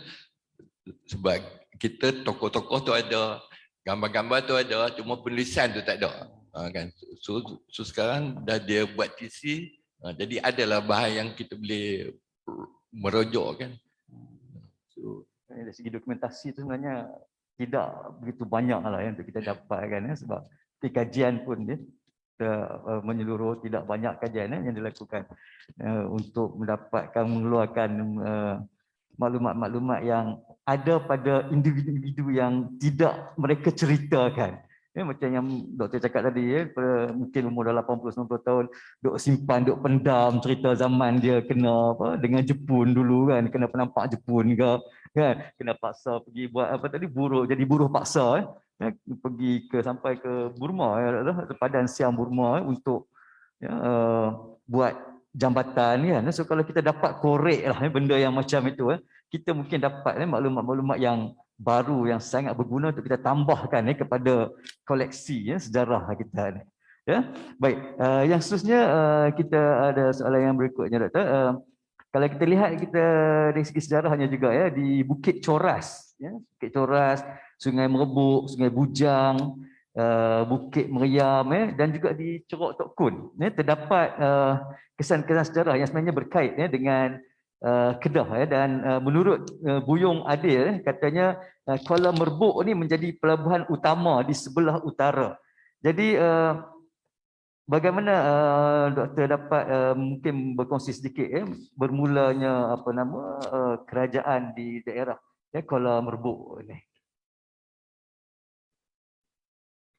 Sebab kita tokoh-tokoh tu ada, gambar-gambar tu ada, cuma penulisan tu tak ada. Kan? So sekarang dah dia buat tesis, jadi adalah bahan yang kita boleh merujuk kan. So dari segi dokumentasi tu sebenarnya tidak begitu banyak lah yang untuk kita dapatkan sebab kajian pun dia menyeluruh, tidak banyak kajian yang dilakukan untuk mengeluarkan maklumat-maklumat yang ada pada individu-individu yang tidak mereka ceritakan. Macam yang doktor cakap tadi, mungkin umur dah 80-90 tahun, duk simpan, duk pendam cerita zaman dia kena dengan Jepun dulu kan, kena penampak Jepun ke, kan, kena paksa pergi buat buruh, jadi buruh paksa pergi sampai ke Burma, padan Siam Burma untuk buat jambatan kan. So kalau kita dapat korek lah benda yang macam itu, kita mungkin dapat maklumat-maklumat yang baru yang sangat berguna untuk kita tambahkan kepada koleksi sejarah kita ni. Ya, baik. Yang seterusnya kita ada soalan yang berikutnya, Doktor. Kalau kita lihat dari segi sejarahnya juga di Bukit Coras, Bukit Coras, Sungai Merebuk, Sungai Bujang, Bukit Meriam dan juga di Cerok Tok Kun terdapat kesan-kesan sejarah yang sebenarnya berkait dengan Kedah dan menurut Buyung Adil katanya Kuala Merbuk ni menjadi pelabuhan utama di sebelah utara. Jadi bagaimana doktor dapat mungkin berkongsi sedikit bermulanya kerajaan di daerah Kuala Merbuk ni?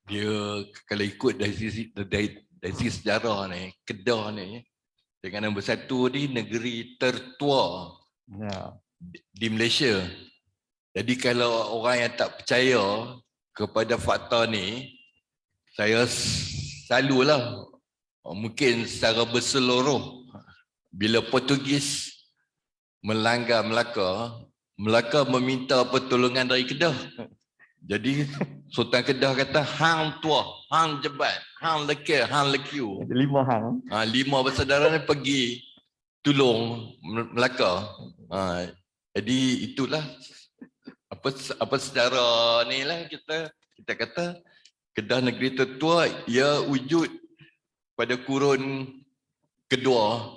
Dia kalau ikut dari sisi sejarah ni, Kedah ni dengan nombor satu ni negeri tertua di Malaysia. Jadi kalau orang yang tak percaya kepada fakta ni, saya selalulah mungkin secara berseluruh bila Portugis melanggar Melaka, Melaka meminta pertolongan dari Kedah. Jadi Sultan Kedah kata hang tua, hang jebat, hang lekir, hang lekiu. 5 hang. 5 bersaudara ni pergi tolong Melaka. Jadi itulah apa secara ni lah kita kata Kedah negeri tertua, ia wujud pada kurun kedua.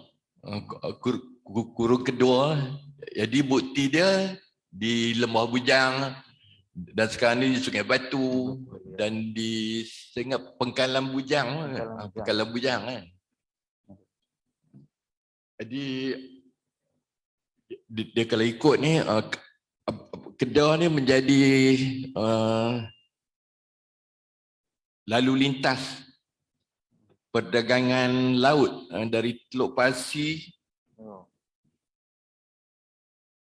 Kurun kedua. Jadi bukti dia di Lembah Bujang dan sekarang ni di Sungai Batu dan di Pengkalan Bujang. Pengkalan Bujang kan. Jadi dia kalau ikut ni Kedah ni menjadi lalu lintas perdagangan laut dari Teluk Pasi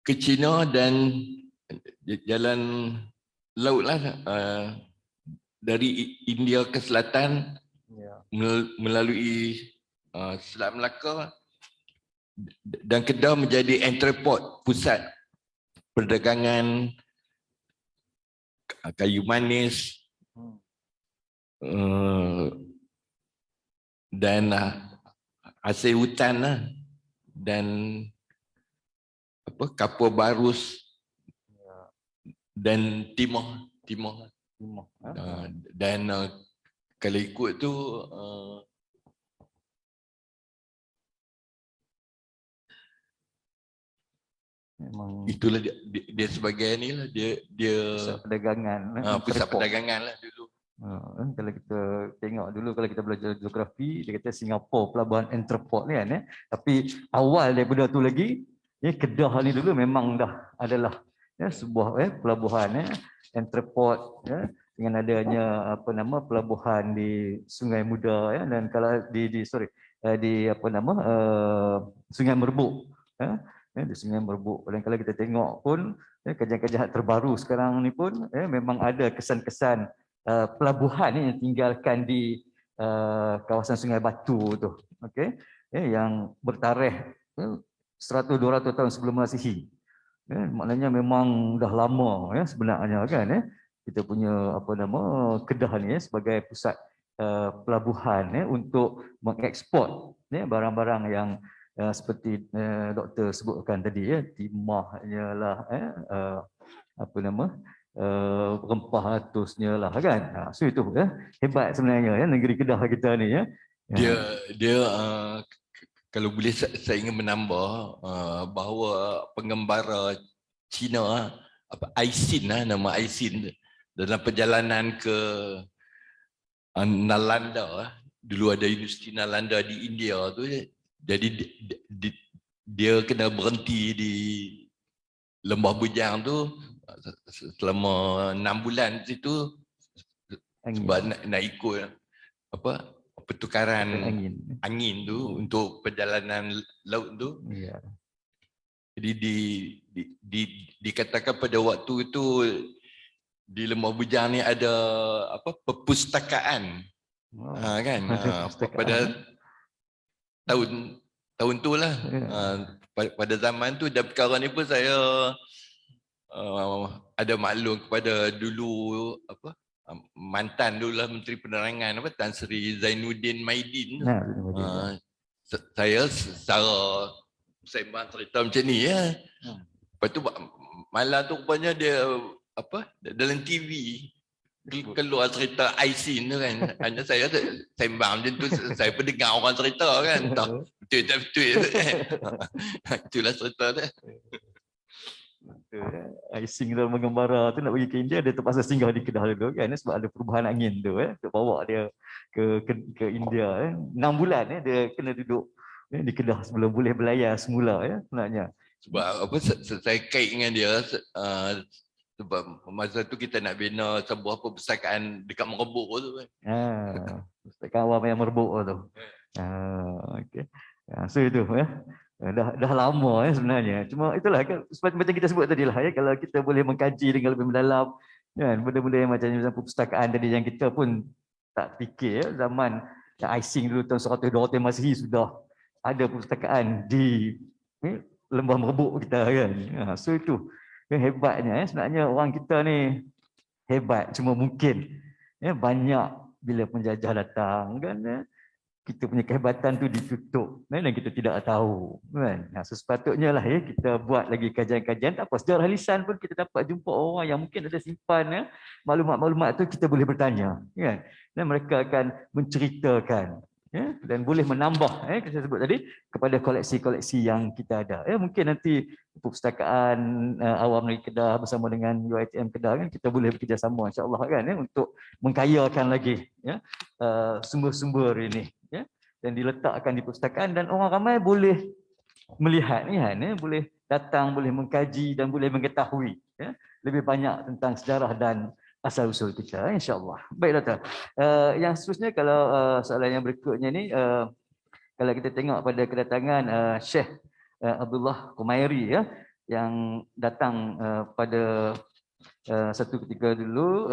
ke China dan jalan laut lah dari India ke selatan melalui Selat Melaka, dan Kedah menjadi entrepot, pusat perdagangan kayu manis dan hasil hutan dan kapur barus dan timah. Dan kalau ikut tu memang itulah dia sebagai ni lah, dia pusat perdagangan. Pusat perdagangan lah dulu. Kalau kita tengok dulu, kalau kita belajar geografi, dia kata Singapura pelabuhan entrepot ni kan, tapi awal daripada tu lagi Kedah ni dulu memang dah adalah sebuah pelabuhan entrepot dengan adanya pelabuhan di Sungai Muda dan kalau di Sungai Merbuk di Sungai Merbuk. Dan kalau kita tengok pun kajian-kajian terbaru sekarang ni pun memang ada kesan-kesan pelabuhan yang tinggalkan di kawasan Sungai Batu tu, yang bertarikh 100-200 tahun sebelum Masihi. Maknanya memang dah lama sebenarnya kan kita punya Kedah ni sebagai pusat pelabuhan untuk mengeksport barang-barang yang seperti doktor sebutkan tadi timahnya lah rempah atusnya lah kan. So itu hebat sebenarnya negeri Kedah kita ni Dia kalau boleh saya ingin menambah bahawa pengembara Cina Aisin nama Aisin dalam perjalanan ke Nalanda dulu ada Universiti Nalanda di India tu, jadi dia kena berhenti di Lembah Bujang tu selama 6 bulan situ sebab nak ikut apa pertukaran angin tu untuk perjalanan laut tu. Ya. Jadi dikatakan pada waktu itu di Lembah Bujang ni ada apa perpustakaan. Kan pada tahun tu lah. Pada zaman tu dan perkara ni pun saya ada maklum kepada dulu apa mantan dulu lah Menteri Penerangan apa Tan Sri Zainuddin Maidin. Saya secara sembang cerita macam ni ya. Lepas tu malam tu rupanya dia apa dalam TV keluar cerita Aisin tu kan. Hanya saya sembang macam tu, saya pun dengar orang cerita kan. Betul tak betul. Itulah cerita tu. Aisin dalam mengembara tu nak pergi ke India, dia terpaksa singgah di Kedah dulu kan, sebab ada perubahan angin tu untuk bawa dia ke India. 6 bulan dia kena duduk di Kedah sebelum boleh berlayar semula sebenarnya. Sebab apa saya kait dengan dia sebab masa tu kita nak bina sebuah perpustakaan dekat Merbuk tu kan. Perpustakaan awam yang Merbuk tu. Okey. So itu dah lama sebenarnya. Cuma itulah kan seperti macam kita sebut tadi lah kalau kita boleh mengkaji dengan lebih mendalam kan benda-benda yang macam perpustakaan tadi yang kita pun tak fikir zaman Aisin dulu tahun 100-200 Masihi sudah ada perpustakaan di Lembah Merbuk kita kan. So itu hebatnya sebenarnya orang kita ni hebat, cuma mungkin banyak bila penjajah datang kan kita punya kehebatan tu ditutup dan kita tidak tahu kan. Sepatutnya lah kita buat lagi kajian-kajian, tak apa sejarah lisan pun kita dapat jumpa orang yang mungkin ada simpan maklumat-maklumat tu, kita boleh bertanya kan, dan mereka akan menceritakan dan boleh menambah saya sebut tadi kepada koleksi-koleksi yang kita ada. Mungkin nanti perpustakaan awam negeri Kedah bersama dengan UiTM Kedah kan kita boleh bekerjasama insya-Allah kan untuk mengkayakan lagi sumber-sumber ini dan diletakkan di perpustakaan dan orang ramai boleh melihat boleh datang, boleh mengkaji dan boleh mengetahui lebih banyak tentang sejarah dan asal-usul kita insya-Allah. Baik Doktor. Yang seterusnya kalau soalan yang berikutnya ni kalau kita tengok pada kedatangan Syekh Abdullah Kumairi yang datang pada satu ketika dulu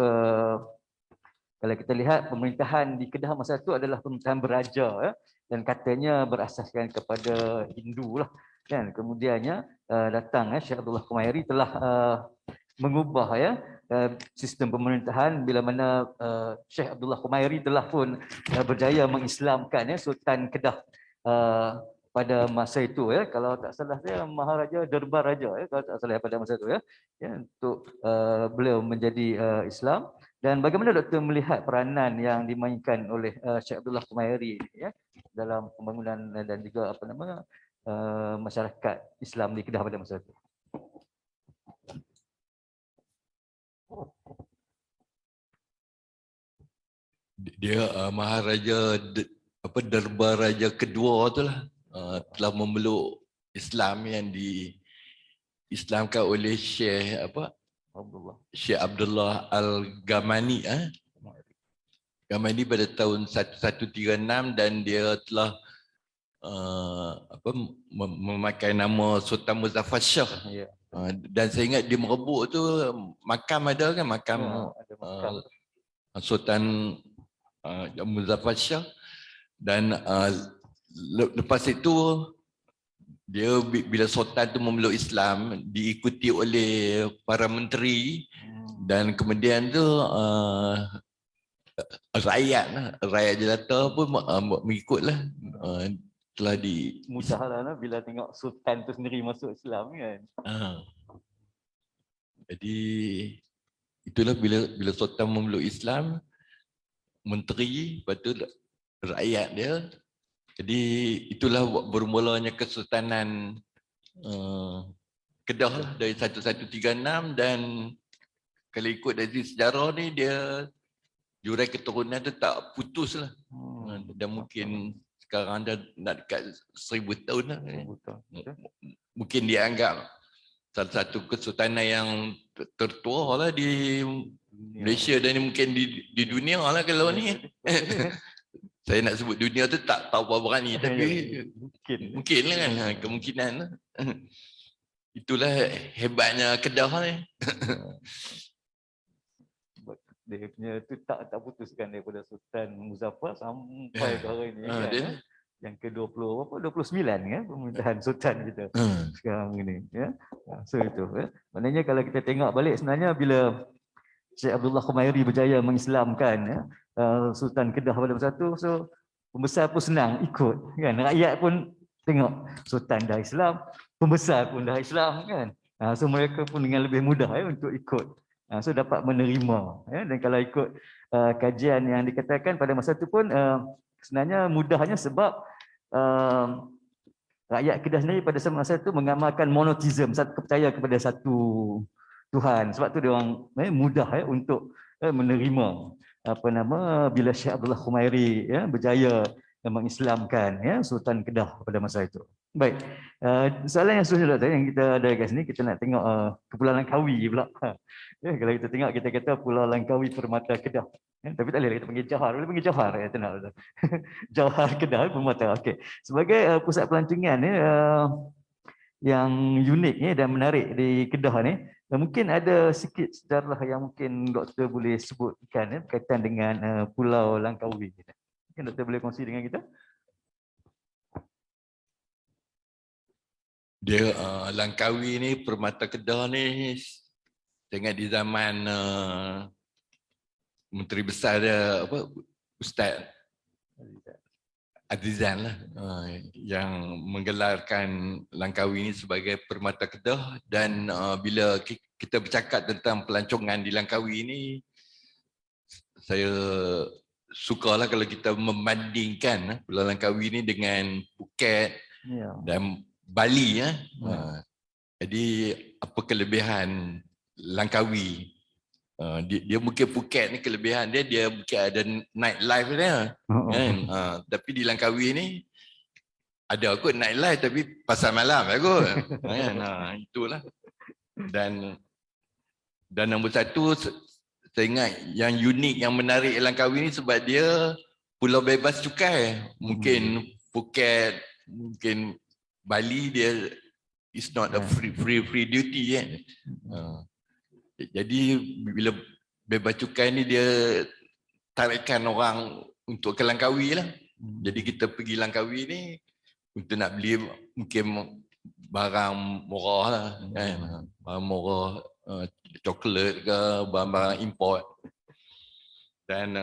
kalau kita lihat pemerintahan di Kedah masa itu adalah pemerintahan beraja dan katanya berasaskan kepada Hindu lah kan. Kemudiannya datang Syekh Abdullah Kumairi telah mengubah sistem pemerintahan bila mana Syekh Abdullah Kumairi telah pun berjaya mengislamkan Sultan Kedah pada masa itu kalau tak salah saya Maharaja Derbar Raja kalau tak salah pada masa itu untuk beliau menjadi Islam. Dan bagaimana Doktor melihat peranan yang dimainkan oleh Syekh Abdullah Kumairi dalam pembangunan dan juga masyarakat Islam di Kedah pada masa itu? Dia Maharaja Derbar Raja kedua tu lah telah memeluk Islam yang diislamkan oleh Syekh Syekh Abdullah Al-Gamani Gamani pada tahun 1136 dan dia telah memakai nama Sultan Muzaffar Shah. Dan saya ingat di Merbuk tu makam ada kan, makam Sultan Muzaffar Shah. Dan lepas itu dia bila Sultan tu memeluk Islam diikuti oleh para menteri dan kemudian tu rakyat jelata pun mengikutlah, telah mudahlah bila tengok Sultan tu sendiri masuk Islam kan. Jadi itulah bila Sultan memeluk Islam, menteri, lepas tu rakyat dia. Jadi itulah bermulanya Kesultanan Kedah lah, dari 1136 dan kalau ikut dari sejarah ni dia jurai keturunan tu tak putus lah. Dan mungkin sekarang dah nak dekat 1000 tahun lah. Mungkin dia anggap salah satu kesultanan yang tertua lah di Malaysia dan mungkin di dunia lah kalau ni. Saya nak sebut dunia tu tak tahu apa berani tapi mungkin lah kan, kemungkinan lah. Itulah hebatnya Kedah ni. Dia punya tu tak putuskan daripada Sultan Muzaffar sampai ke hari ni kan. Dia Yang ke-20 berapa 29 kan pemerintahan sultan kita sekarang ini ya. So itu ya. Maknanya kalau kita tengok balik sebenarnya bila Syekh Abdullah Khumairi berjaya mengislamkan ya, Sultan Kedah pada masa itu, so pembesar pun senang ikut kan, rakyat pun tengok Sultan dah Islam, pembesar pun dah Islam kan, so mereka pun dengan lebih mudah ya, untuk ikut, so dapat menerima ya. Dan kalau ikut kajian yang dikatakan pada masa itu pun sebenarnya mudahnya sebab rakyat Kedah sendiri pada masa itu mengamalkan monoteism, satu percaya kepada satu Tuhan. Sebab tu dia orang mudah untuk menerima bila Syekh Abdullah Khumairi ya, berjaya mengislamkan ya, Sultan Kedah pada masa itu. Baik, soalan yang seterusnya Doktor, yang kita ada kat sini, kita nak tengok Kepulauan Langkawi pula. Ya, kalau kita tengok, kita kata Pulau Langkawi Permata Kedah. Ya, tapi tak boleh kita panggil Johor, boleh panggil Johor ya, tenang. Johor Kedah Permata. Okey. Sebagai pusat pelancongan ya, yang unik ya, dan menarik di Kedah ni, mungkin ada sikit sejarah yang mungkin Doktor boleh sebutkan ya, berkaitan dengan Pulau Langkawi. Mungkin Doktor boleh kongsi dengan kita? Dia Langkawi ni, Permata Kedah ni, saya ingat di zaman Menteri Besar dia Ustaz Azizan lah, yang menggelarkan Langkawi ini sebagai Permata Kedah. Dan bila kita bercakap tentang pelancongan di Langkawi ini, saya sukalah kalau kita membandingkan Pulau Langkawi ini dengan Phuket dan Bali ya. Jadi apa kelebihan Langkawi? Dia mungkin Phuket ni kelebihan dia mungkin ada night life dia kan. Tapi di Langkawi ni ada kot night life tapi pasal malam kot kan. Itulah. Dan nombor satu, saya ingat yang unik, yang menarik Langkawi ni sebab dia pulau bebas cukai. Mungkin Phuket, mungkin Bali dia is not a free duty kan. Jadi bila bebas cukai ni dia tarikkan orang untuk ke Langkawi lah. Jadi kita pergi Langkawi ni untuk nak beli mungkin barang murah lah kan. Barang murah, coklat ke, barang-barang import. Dan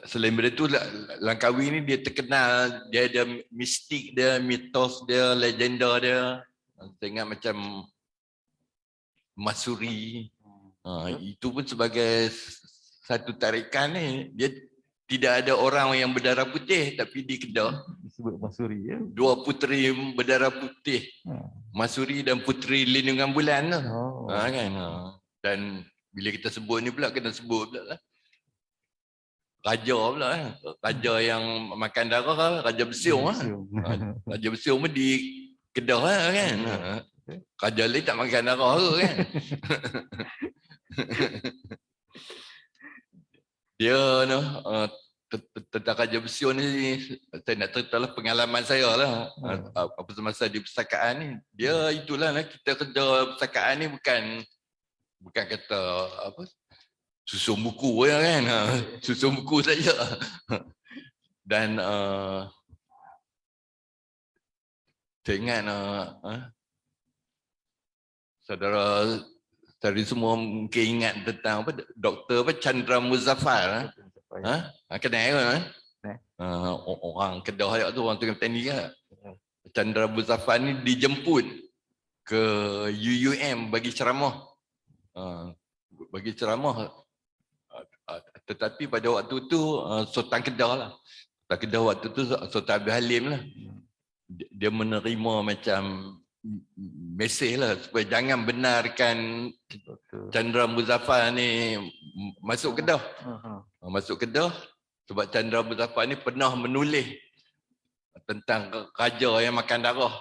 selain daripada tu, Langkawi ni dia terkenal, dia ada mistik dia, mitos dia, legenda dia. Saya ingat macam Masuri, itu pun sebagai satu tarikan ni. Dia tidak ada orang yang berdarah putih, tapi di Kedah disebut Masuri ya. Dua puteri berdarah putih, Masuri dan Puteri Lindungan Bulan tu. Kan? Dan bila kita sebut ni pula kena sebut pula lah raja pula kan. Raja yang makan darah, Raja Besiung lah. Raja Besiung pun di Kedah lah kan. Raja lain tak makan darah tu kan. Dia tentang Raja Besiung ni, saya nak ceritalah pengalaman saya lah. Apa semasa di perpustakaan ni, dia itulah lah, kita kerja perpustakaan ni bukan kata apa susun buku ya kan. Susun buku saja. Dan saya ingat saudara tadi semua mungkin ingat tentang Dr. Chandra Muzaffar. Kenal kan? Orang Kedah tu, orang Tengah Petani kan. Chandra Muzaffar ni dijemput ke UUM bagi ceramah. Tetapi pada waktu tu Sultan Kedah lah. Sultan Kedah waktu tu Sultan Abdul Halim lah. Dia menerima macam mesej lah supaya jangan benarkan Betul. Chandra Muzaffar ni masuk Kedah. Masuk Kedah sebab Chandra Muzaffar ni pernah menulis tentang raja yang makan darah,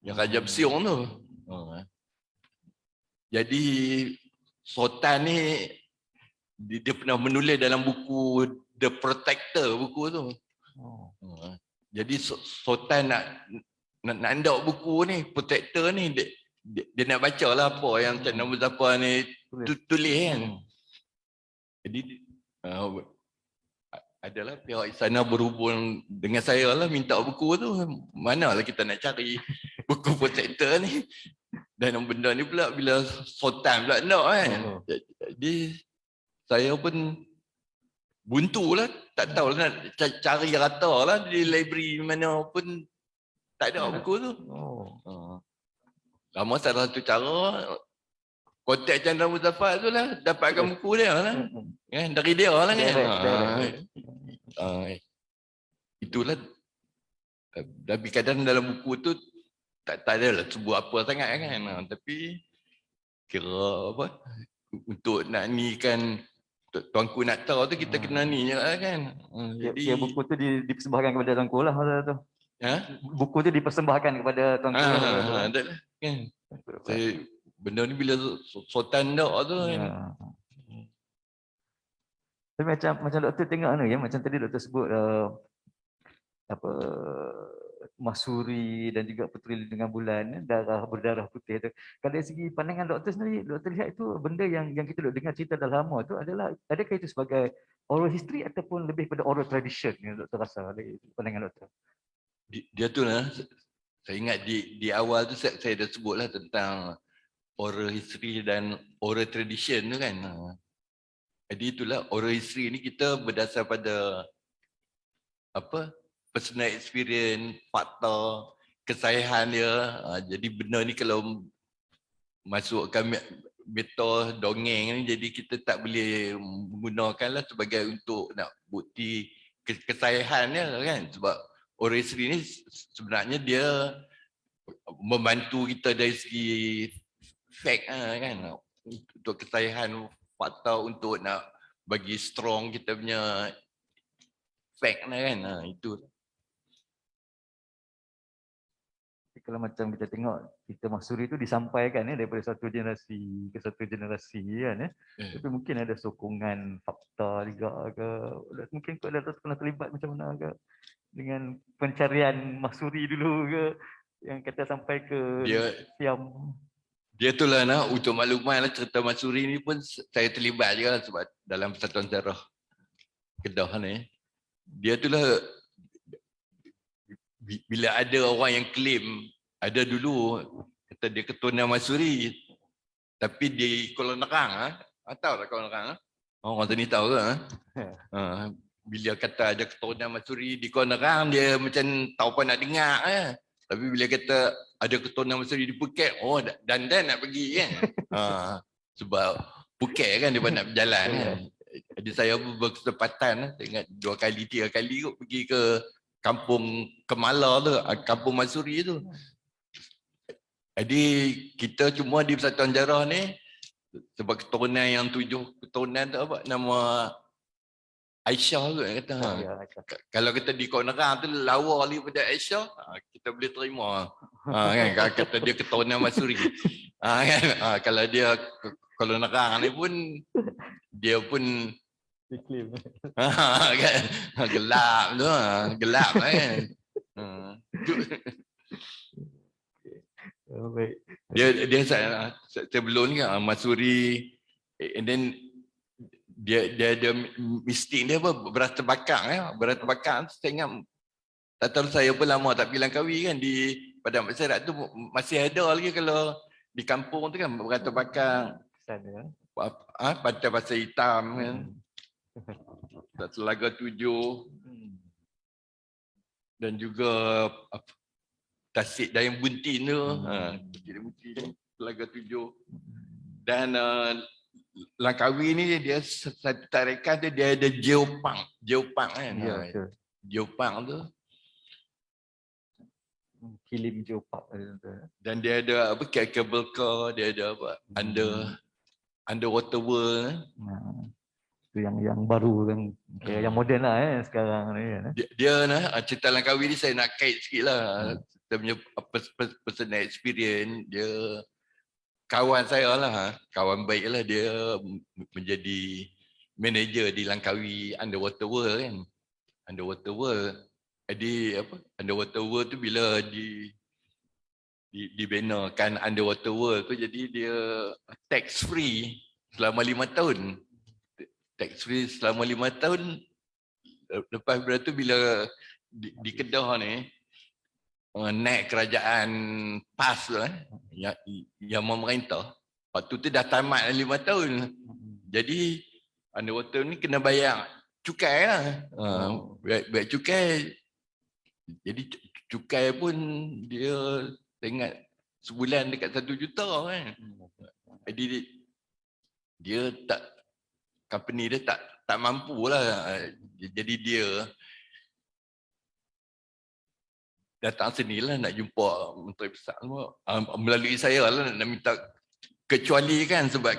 yang Raja Besiung tu. Jadi Sultan ni dia pernah menulis dalam buku The Protector, buku tu. Jadi Sultan nak hendak buku ni, Protector ni, dia nak baca lah apa yang Chandra Muzaffar ni tulis kan. Jadi adalah pihak istana berhubung dengan saya lah, minta buku tu. Manalah kita nak cari buku Protector ni. Dan benda ni pula bila Sultan pula nak kan. Jadi saya pun buntu lah, tak tahu lah nak cari rata lah di library mana pun tak ada buku tu. Lama salah satu cara kontak Chandra Muzaffar tu lah, dapatkan buku dia lah. Kan, dari dia lah kan. Itulah. Tapi kadang dalam buku tu tak ada lah sebut apa sangat kan. Tapi kira apa, untuk nak ni kan, tuanku nak tahu tu kita kena ni je lah kan. Jadi buku tu dipersembahkan kepada tuanku lah masa tu. Buku tu dipersembahkan kepada tuanku. Ada lah kan. Benda ni bila Sultan dak tu kan. Tapi macam doktor tengok ni ya, macam tadi doktor sebut apa, Mahsuri dan juga Puteri Lindungan Bulan, darah berdarah putih tu. Kalau dari segi pandangan doktor sendiri, doktor lihat itu benda yang kita duk dengar cerita dah lama tu adalah, adakah itu sebagai oral history ataupun lebih pada oral tradition yang doktor rasa dari pandangan doktor? Dia tu lah, saya ingat di awal tu saya dah sebutlah tentang oral history dan oral tradition tu kan. Jadi itulah, oral history ni kita berdasar pada apa, personal experience, fakta, kesahihan dia. Jadi benda ni kalau masukkan metode dongeng ni, jadi kita tak boleh menggunakanlah sebagai untuk nak bukti kesahihannya kan. Sebab oral history ni sebenarnya dia membantu kita dari segi fact kan, untuk kesahihan fakta, untuk nak bagi strong kita punya fact kan. Itu. Kalau macam kita tengok cerita Mahsuri itu disampaikan daripada satu generasi ke satu generasi kan. Tapi mungkin ada sokongan fakta juga ke, mungkin kau ada pernah terlibat macam mana ke dengan pencarian Mahsuri dulu ke, yang kata sampai ke Siam. Dia tu lah nak, untuk makluman lah, cerita Mahsuri ni pun saya terlibat juga sebab dalam Persatuan Sejarah Kedah ni. Dia tu lah, bila ada orang yang claim, ada dulu kata dia keturunan Mahsuri, tapi di Kuala Nerang, tahu tak Kuala Nerang? Orang sini tahu ke? Bila kata ada keturunan Mahsuri di Kuala Nerang, dia macam tahu apa nak dengar. Tapi bila kata ada keturunan Mahsuri di Phuket, dan nak pergi kan. Sebab Phuket kan dia nak berjalan kan. Jadi saya berkesempatan, saya ingat 2 kali 3 kali kot pergi ke kampung Kemala tu, kampung Mahsuri tu. Jadi kita cuma di Persatuan Sejarah ni, sebab keturunan yang 7 keturunan tu apa nama Aisyah tu kata. Kalau kita di Kuala Nerang tu lawa daripada Aisyah, kita boleh terima. Kan kata dia keturunan Mahsuri. Kan kalau dia Kuala Nerang ni pun dia pun kan gelap tu, gelap kan. Dia sebelum ni Mahsuri, and then dia ada mistik dia apa, beras terbakar beras terbakar. Saya ingat, tak tahu saya pun lama tak pergi Langkawi kan, di Padang Masyarakat tu masih ada lagi kalau di kampung tu kan, beras terbakar pada pasal hitam kan. Telaga 7 dan juga Tasik Dayang Buntin tu, Telaga 7. Dan Langkawi ni dia satu tarikan tu, dia ada Geopang kan. Geopang tu Kilim Geopark. Dan dia ada apa cable car, dia ada apa underwater world. Itu yang baru kan, yang moden lah sekarang ni kan. Dia cerita Langkawi ni saya nak kait sikit lah. Kita punya personal experience, dia kawan saya lah, kawan baik lah, dia menjadi manager di Langkawi Underwater World kan. Underwater World. Jadi apa? Underwater World tu bila dibenakan Underwater World tu, jadi dia tax free selama 5 tahun. Tax free selama 5 tahun. Lepas tu bila di Kedah ni naik kerajaan PAS tu yang memerintah, waktu tu dah tamat 5 tahun. Jadi Underwater ni kena bayar cukai lah. Bayar cukai. Jadi cukai pun dia tengok sebulan dekat 1 juta kan. Jadi dia tak, company dia tak mampu lah. Jadi dia datang sini lah nak jumpa Menteri Besar semua. Melalui saya lah nak minta kecuali kan, sebab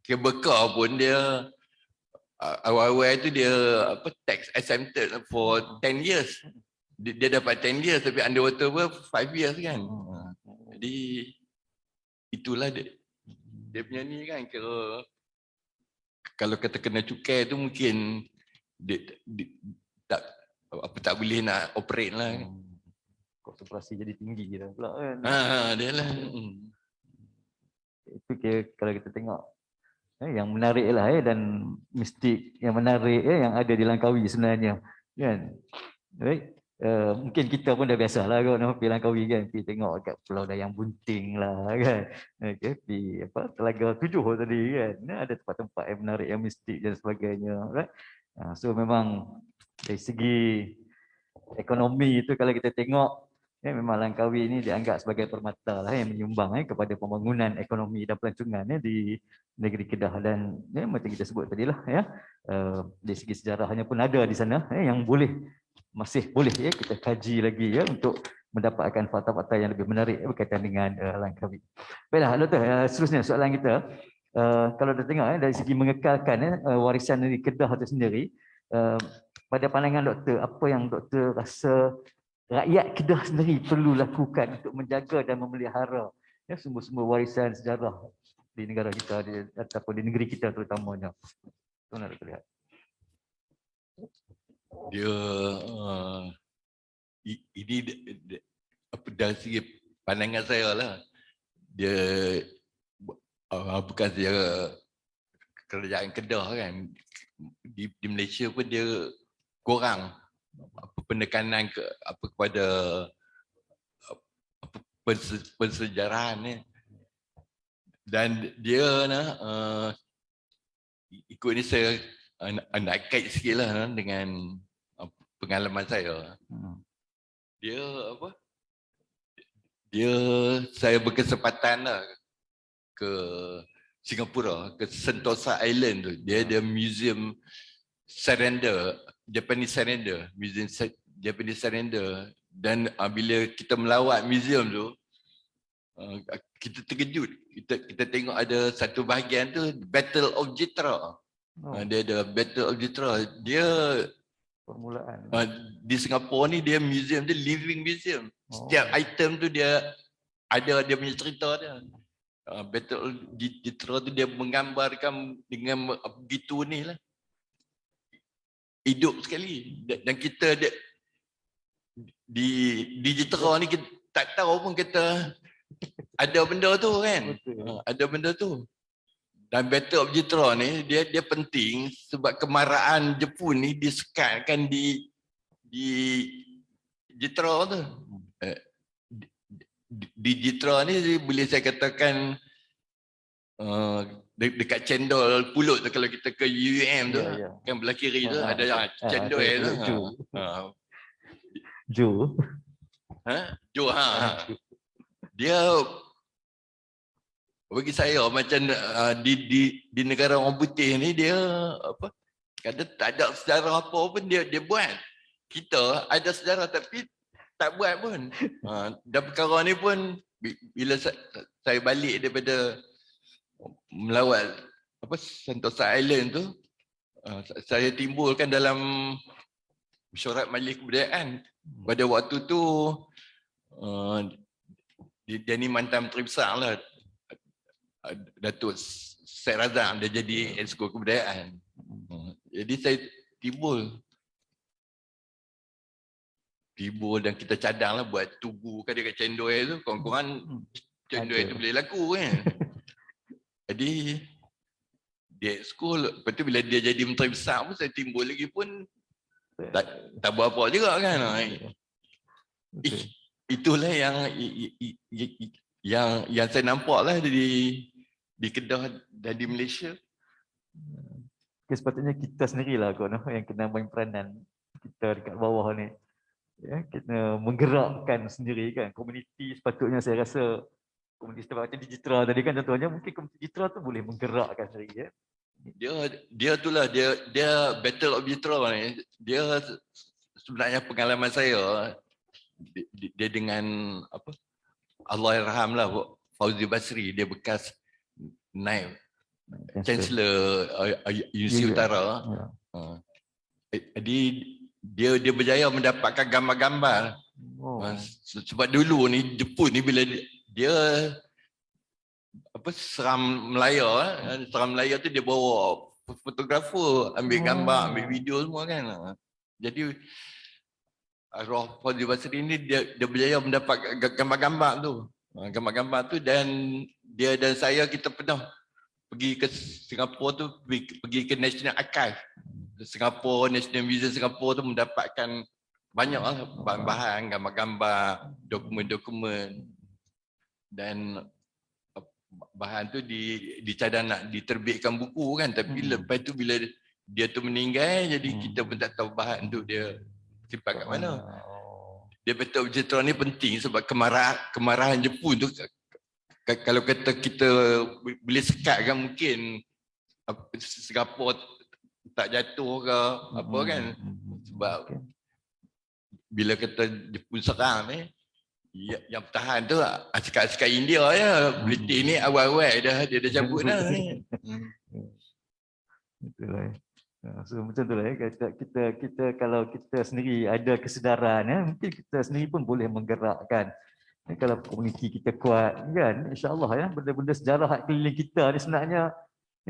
kabel car pun dia awal-awal tu dia apa tax exempted for 10 years. Dia dapat 10 years tapi Underwater World 5 years kan. Jadi itulah dia punya ni kan, kira kalau kata kena cukai tu mungkin dia tak boleh nak operate lah. Kos operasi jadi tinggi dah pula kan. Dia lah. Itu kalau kita tengok yang menarik lah dan mistik yang menarik yang ada di Langkawi sebenarnya kan. Baik. Mungkin kita pun dah biasa lah kalau nak pergi Langkawi kan, pergi tengok kat Pulau Dayang Bunting lah kan, pergi Telaga 7 tadi kan, ada tempat-tempat yang menarik, yang mistik dan sebagainya, right? So memang dari segi ekonomi itu kalau kita tengok, memang Langkawi ini dianggap sebagai permata lah yang menyumbang kepada pembangunan ekonomi dan pelancongan di negeri Kedah. Dan macam kita sebut tadi lah dari segi sejarahnya pun ada di sana yang masih boleh kita kaji lagi untuk mendapatkan fakta-fakta yang lebih menarik berkaitan dengan Langkawi. Baiklah Doktor, seterusnya soalan kita, kalau kita tengok dari segi mengekalkan warisan dari Kedah itu sendiri, pada pandangan Doktor, apa yang Doktor rasa rakyat Kedah sendiri perlu lakukan untuk menjaga dan memelihara sumber-sumber warisan sejarah di negara kita ataupun di negeri kita terutamanya? Tuan Doktor lihat. Dia ini dari segi pandangan saya lah, dia bukan saja kerajaan Kedah kan, di Malaysia pun dia kurang penekanan kepada pensejarahan ni. Dan dia ikut ni saya nak kait sikit lah dengan pengalaman saya. Saya berkesempatan lah ke Singapura, ke Sentosa Island tu. Dia ada museum Surrender, Japanese Surrender, museum Japanese Surrender. Dan bila kita melawat museum tu, kita terkejut. Kita tengok ada satu bahagian tu Battle of Jitra. Dia ada Battle of Jitra. Dia permulaan. Di Singapura ni dia museum dia living museum. Setiap item tu dia ada dia punya cerita dia. Battle of Jitra tu dia menggambarkan dengan begitu ni lah. Hidup sekali. Dan kita di Jitra ni kita tak tahu pun kita ada benda tu kan. Ada benda tu. Dan Battle of Jitra ni dia penting sebab kemarahan Jepun ni disekatkan di Jitra tu. Di Jitra ni boleh saya katakan dekat Cendol Pulut tu, kalau kita ke UUM tu kan belah kiri tu ada Cendol tu. Jo. Dia bagi saya macam di negara orang putih ni dia kata tak ada sejarah apa pun dia buat. Kita ada sejarah tapi tak buat pun. Dan perkara ni pun bila saya balik daripada melawat Sentosa Island tu, saya timbulkan dalam mesyuarat Majlis Kebudayaan. Pada waktu tu dia ni mantan Menteri Besar lah, Datuk Syed Razak, dia jadi Exco Kebudayaan. Jadi saya timbul dan kita cadang lah buat tugu kan dekat Cendoi tu, kawan-kawan Cendoi tu boleh laku kan. Jadi dia Exco, lepas tu bila dia jadi Menteri Besar pun saya timbul lagi pun tak buat apa juga kan. Itulah yang saya nampak lah di Kedah dan di Malaysia. Sepatutnya kita sendirilah kot yang kena main peranan kita dekat bawah ni. Ya, kena menggerakkan sendiri kan. Komuniti sepatutnya saya rasa komuniti macam digital tadi kan contohnya, mungkin komuniti digital tu boleh menggerakkan sendiri ya. Dia Battle of Jitra ni, dia sebenarnya pengalaman saya dia dengan Allahyarham lah Fauzi Basri, dia bekas naib Chancellor Universiti Utara. Dia berjaya mendapatkan gambar-gambar. Sebab dulu ni Jepun ni bila dia seram Melaya tu dia bawa fotografer ambil gambar, ambil video semua kan. Jadi arwah Fauzi Basri ni dia berjaya mendapat gambar-gambar tu. Gambar-gambar tu, dan dia dan saya kita pernah pergi ke Singapura tu, pergi ke National Archive Singapura, National Museum Singapura tu, mendapatkan banyak bahan-bahan, gambar-gambar, dokumen-dokumen, dan bahan tu dicadang nak diterbitkan buku kan. Tapi lepas tu bila dia tu meninggal, jadi kita pun tak tahu bahan tu dia simpan kat mana. Dia betul Jitra ni penting sebab kemarahan Jepun tu, kalau kata kita boleh sekat kan, mungkin Singapura tak jatuh ke apa kan. Sebab bila kata Jepun serang ni, yang bertahan tu askar-askar India je. British ni awal-awal dia dah cabut dah ni. Betul lah. So macam tu lah ya. Kita kalau kita sendiri ada kesedaran ya, mungkin kita sendiri pun boleh menggerakkan. Kalau komuniti kita kuat kan, insya-Allah ya, benda-benda sejarah keliling kita ni sebenarnya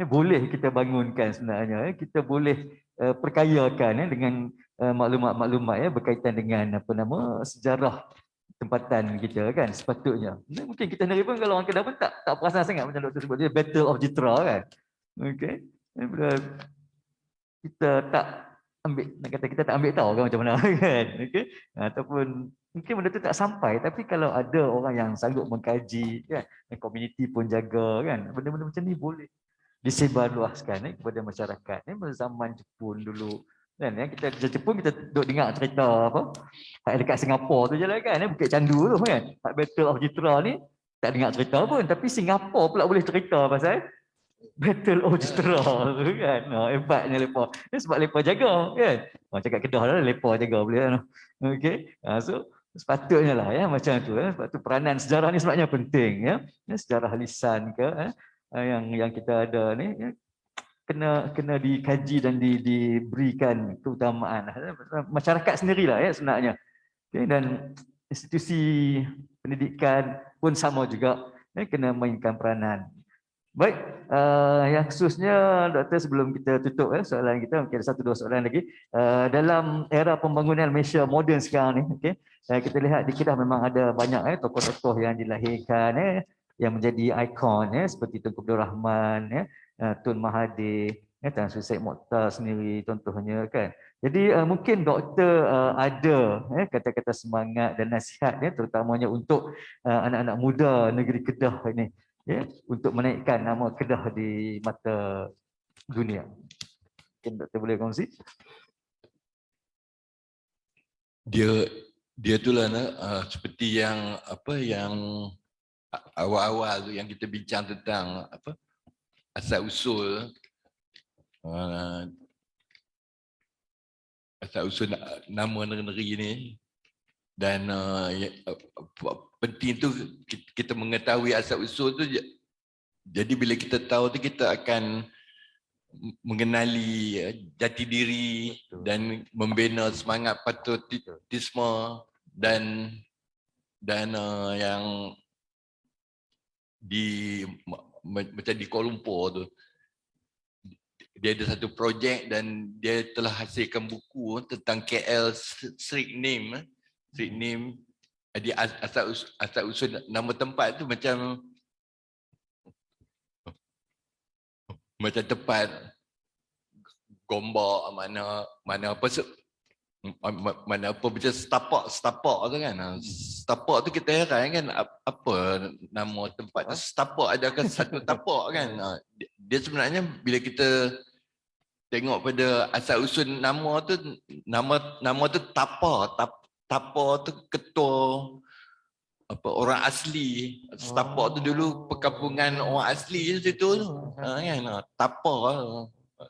boleh kita bangunkan sebenarnya. Kita boleh perkayakan dengan maklumat-maklumat berkaitan dengan sejarah tempatan kita kan sepatutnya. Mungkin kita sendiri pun kalau orang Kedah pun tak perasan sangat macam doktor sebut dia Battle of Jitra kan. Okey. Kita tak ambil, nak kata kita tak ambil tahu kan macam mana kan. Okey. Ataupun mungkin benda tu tak sampai, tapi kalau ada orang yang sanggup mengkaji kan, komuniti pun jaga kan, benda-benda macam ni boleh disebarluaskan kepada masyarakat. Zaman Jepun dulu kan, kita di Jepun kita duduk dengar cerita dekat Singapura tu je lah kan, Bukit Candu tu kan, Battle of Jitra ni tak dengar cerita pun, tapi Singapura pula boleh cerita pasal Battle of Jitra tu kan. Hebatnya lepa. Sebab lepa jaga kan. Cakap Kedah lah, lepa jaga boleh kan. Okey. So sepatutnya lah ya macam tu. Sebab tu peranan sejarah ni sebenarnya penting ya. Sejarah lisan ke yang kita ada ni kena dikaji dan diberikan keutamaan. Masyarakat sendirilah ya sebenarnya. Okay, dan institusi pendidikan pun sama juga kena mainkan peranan. Baik, yang khususnya doktor sebelum kita tutup soalan kita, mungkin ada 1-2 soalan lagi. Dalam era pembangunan Malaysia moden sekarang ni, okay, kita lihat di Kedah memang ada banyak tokoh-tokoh yang dilahirkan yang menjadi ikon seperti Tunku Abdul Rahman, Tun Mahathir, Tan Sri Syed Mokhtar sendiri contohnya kan. Jadi mungkin doktor ada kata-kata semangat dan nasihat terutamanya untuk anak-anak muda negeri Kedah ini untuk menaikkan nama Kedah di mata dunia. Mungkin doktor boleh kongsi? Dia tu lah seperti yang awal-awal tu yang kita bincang tentang asal usul nama negeri ni. Dan penting tu kita mengetahui asal usul tu. Jadi bila kita tahu tu kita akan mengenali jati diri dan membina semangat patriotisme dan yang macam di Kuala Lumpur tu, dia ada satu projek dan dia telah hasilkan buku tentang KL street name. Jadi asal usul nama tempat tu macam tempat Gombak, mana apa macam setapak tu kan. Setapak tu kita heran kan, apa nama tempat tu setapak, adakah satu tapak kan. Dia sebenarnya bila kita tengok pada asal usul nama tu, nama tu Tapa tu ketua orang asli. Setapak tu dulu perkampungan orang asli di situ tu. Kan, Tapa.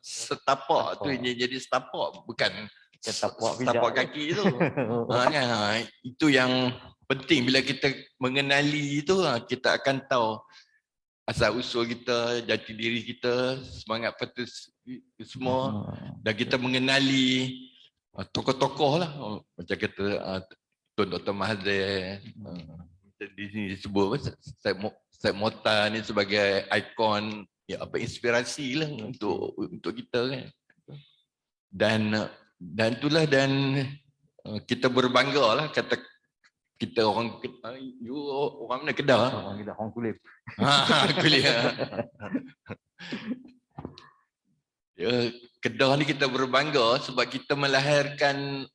Setapak tu jadi setapak, bukan tapak kaki tu. Kan, itu yang penting bila kita mengenali itu, kita akan tahu asal usul kita, jati diri kita, semangat patriotisme, dan kita mengenali tokoh-tokoh lah, macam kata Tun Dr. Mahathir, di sini disebut Syed Mokhtar ni sebagai ikon, inspirasi lah untuk kita kan. Dan itulah, dan kita berbangga lah, kata kita orang mana Kedah? Orang Kedah, orang Kulim. Kuliah. Kedah ni kita berbangga sebab kita melahirkan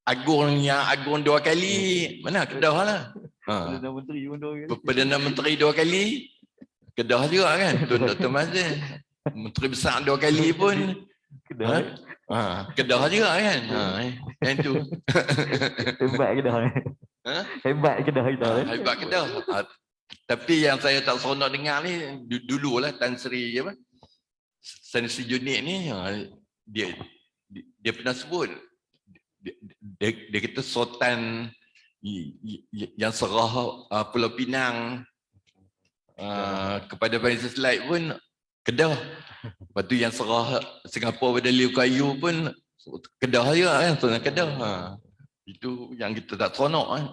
agung dua kali. Mana Kedah lah. Perdana Menteri pun 2 kali. Perdana Menteri 2 kali. Kedah juga kan. Tun Dr. Mahathir. Menteri besar 2 kali pun. Kedah. Kedah juga kan. Yang tu. Hebat Kedah ni. Hebat Kedah kita. Hebat Kedah. Tapi yang saya tak seronok dengar ni, dululah Tan Sri Junid ni, dia pernah sebut, dia kata Sultan yang serah Pulau Pinang kepada bangsa Selat pun Kedah. Lepas tu yang serah Singapura pada Liu Kayu pun Kedah juga kan, Sultan Kedah. Itu yang kita tak seronok kan.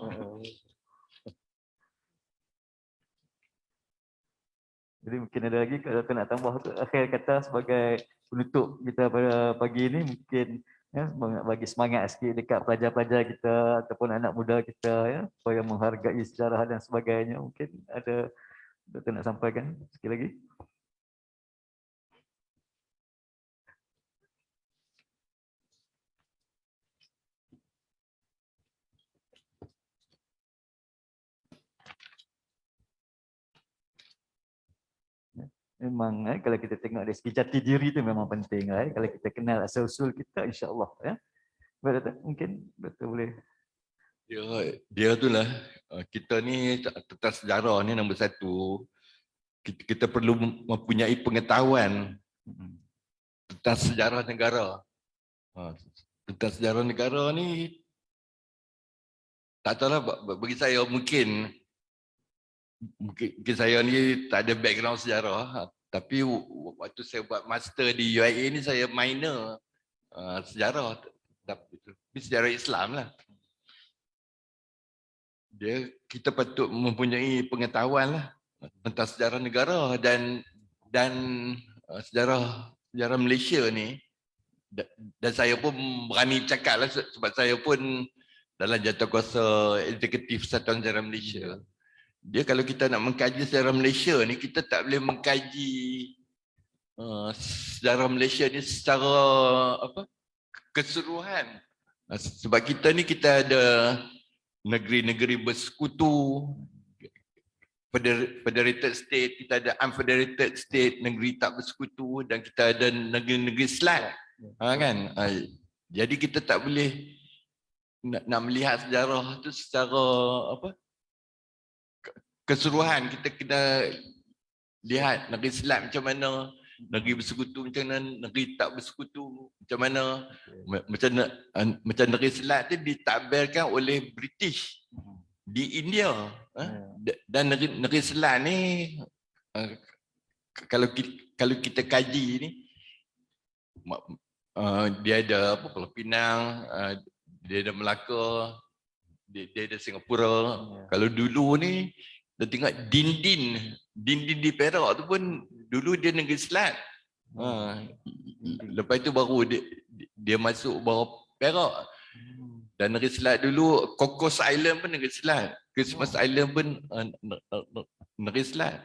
Jadi mungkin ada lagi kalau nak tambah akhir kata sebagai penutup kita pada pagi ini, mungkin bagi semangat sikit dekat pelajar-pelajar kita ataupun anak muda kita, supaya menghargai sejarah dan sebagainya. Mungkin ada Doktor nak sampaikan sekali lagi. Memang kalau kita tengok dari segi jati diri tu memang penting. Kalau kita kenal asal usul kita, insya-Allah mungkin Doktor boleh. Dia itulah, kita ni tentang sejarah ni nombor 1. Kita perlu mempunyai pengetahuan tentang sejarah negara. Tentang sejarah negara ni, tak tahulah, bagi saya mungkin saya ni tak ada background sejarah, tapi waktu saya buat master di UIA ni saya minor sejarah, tapi sejarah Islam lah. Kita patut mempunyai pengetahuan lah tentang sejarah negara dan sejarah Malaysia ni, dan saya pun berani cakap lah sebab saya pun dalam jawatankuasa eksekutif Satuan Sejarah Malaysia. Dia kalau kita nak mengkaji sejarah Malaysia ni, kita tak boleh mengkaji sejarah Malaysia ni secara keseluruhan. Sebab kita ni kita ada negeri-negeri bersekutu, federated state, kita ada unfederated state, negeri tak bersekutu, dan kita ada negeri-negeri selat. Kan? Jadi kita tak boleh nak melihat sejarah tu secara keseluruhan. Kita kena lihat negeri selat macam mana, negeri bersekutu macam mana, negeri tak bersekutu macam mana macam Negeri Selat tu ditakbirkan oleh British di India. Dan Negeri Selat ni kalau kita kaji ni, dia ada apa, Pulau Pinang, dia ada Melaka, dia ada Singapura. Kalau dulu ni kita tengok dinding di Perak tu pun dulu dia Negeri Selat. Lepas itu baru dia masuk bawah Perak. Dan Negeri Selat dulu, Cocos Island pun Negeri Selat, Christmas Island pun Negeri Selat.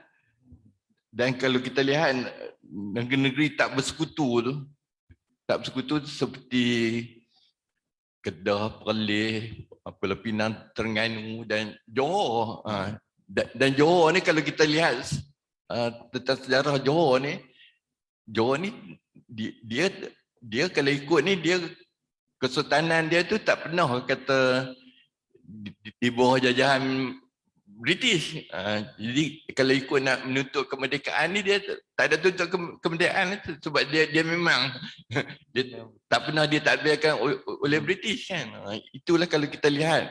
Dan kalau kita lihat negeri-negeri tak bersekutu tu seperti Kedah, Perlis, Pulau Pinang, Terengganu dan Johor. Dan Johor ni kalau kita lihat tentang sejarah Johor ni dia kalau ikut ni, dia kesultanan dia tu tak pernah kata di bawah jajahan British. Jadi kalau ikut nak menuntut kemerdekaan ni, dia tak ada tuntut kemerdekaan sebab dia memang dia tak pernah ditakbirkan oleh British kan. Itulah kalau kita lihat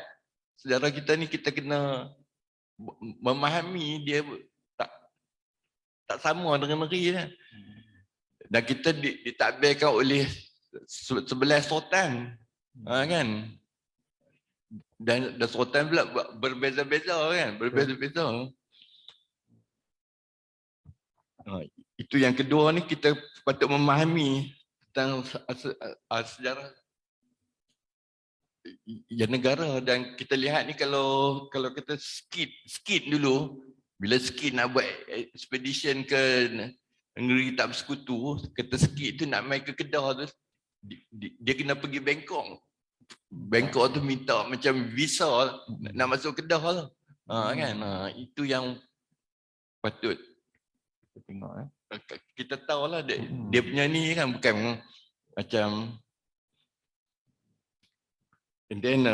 sejarah kita ni, kita kena memahami dia tak sama dengan negeri kan. Dan kita ditakbirkan oleh 11 sultan kan. Dan sultan pula berbeza-beza kan, berbeza-beza. Itu yang kedua ni, kita patut memahami tentang sejarah ya negara. Dan kita lihat ni, kalau kita skit dulu, bila skit nak buat expedition ke negeri tak bersekutu, kata skit tu nak main ke Kedah tu, dia kena pergi Bangkok. Bangkok tu minta macam visa nak masuk Kedah tu. Kan? Itu yang patut kita tengok. Kita tahulah dia punya ni kan, bukan macam. And then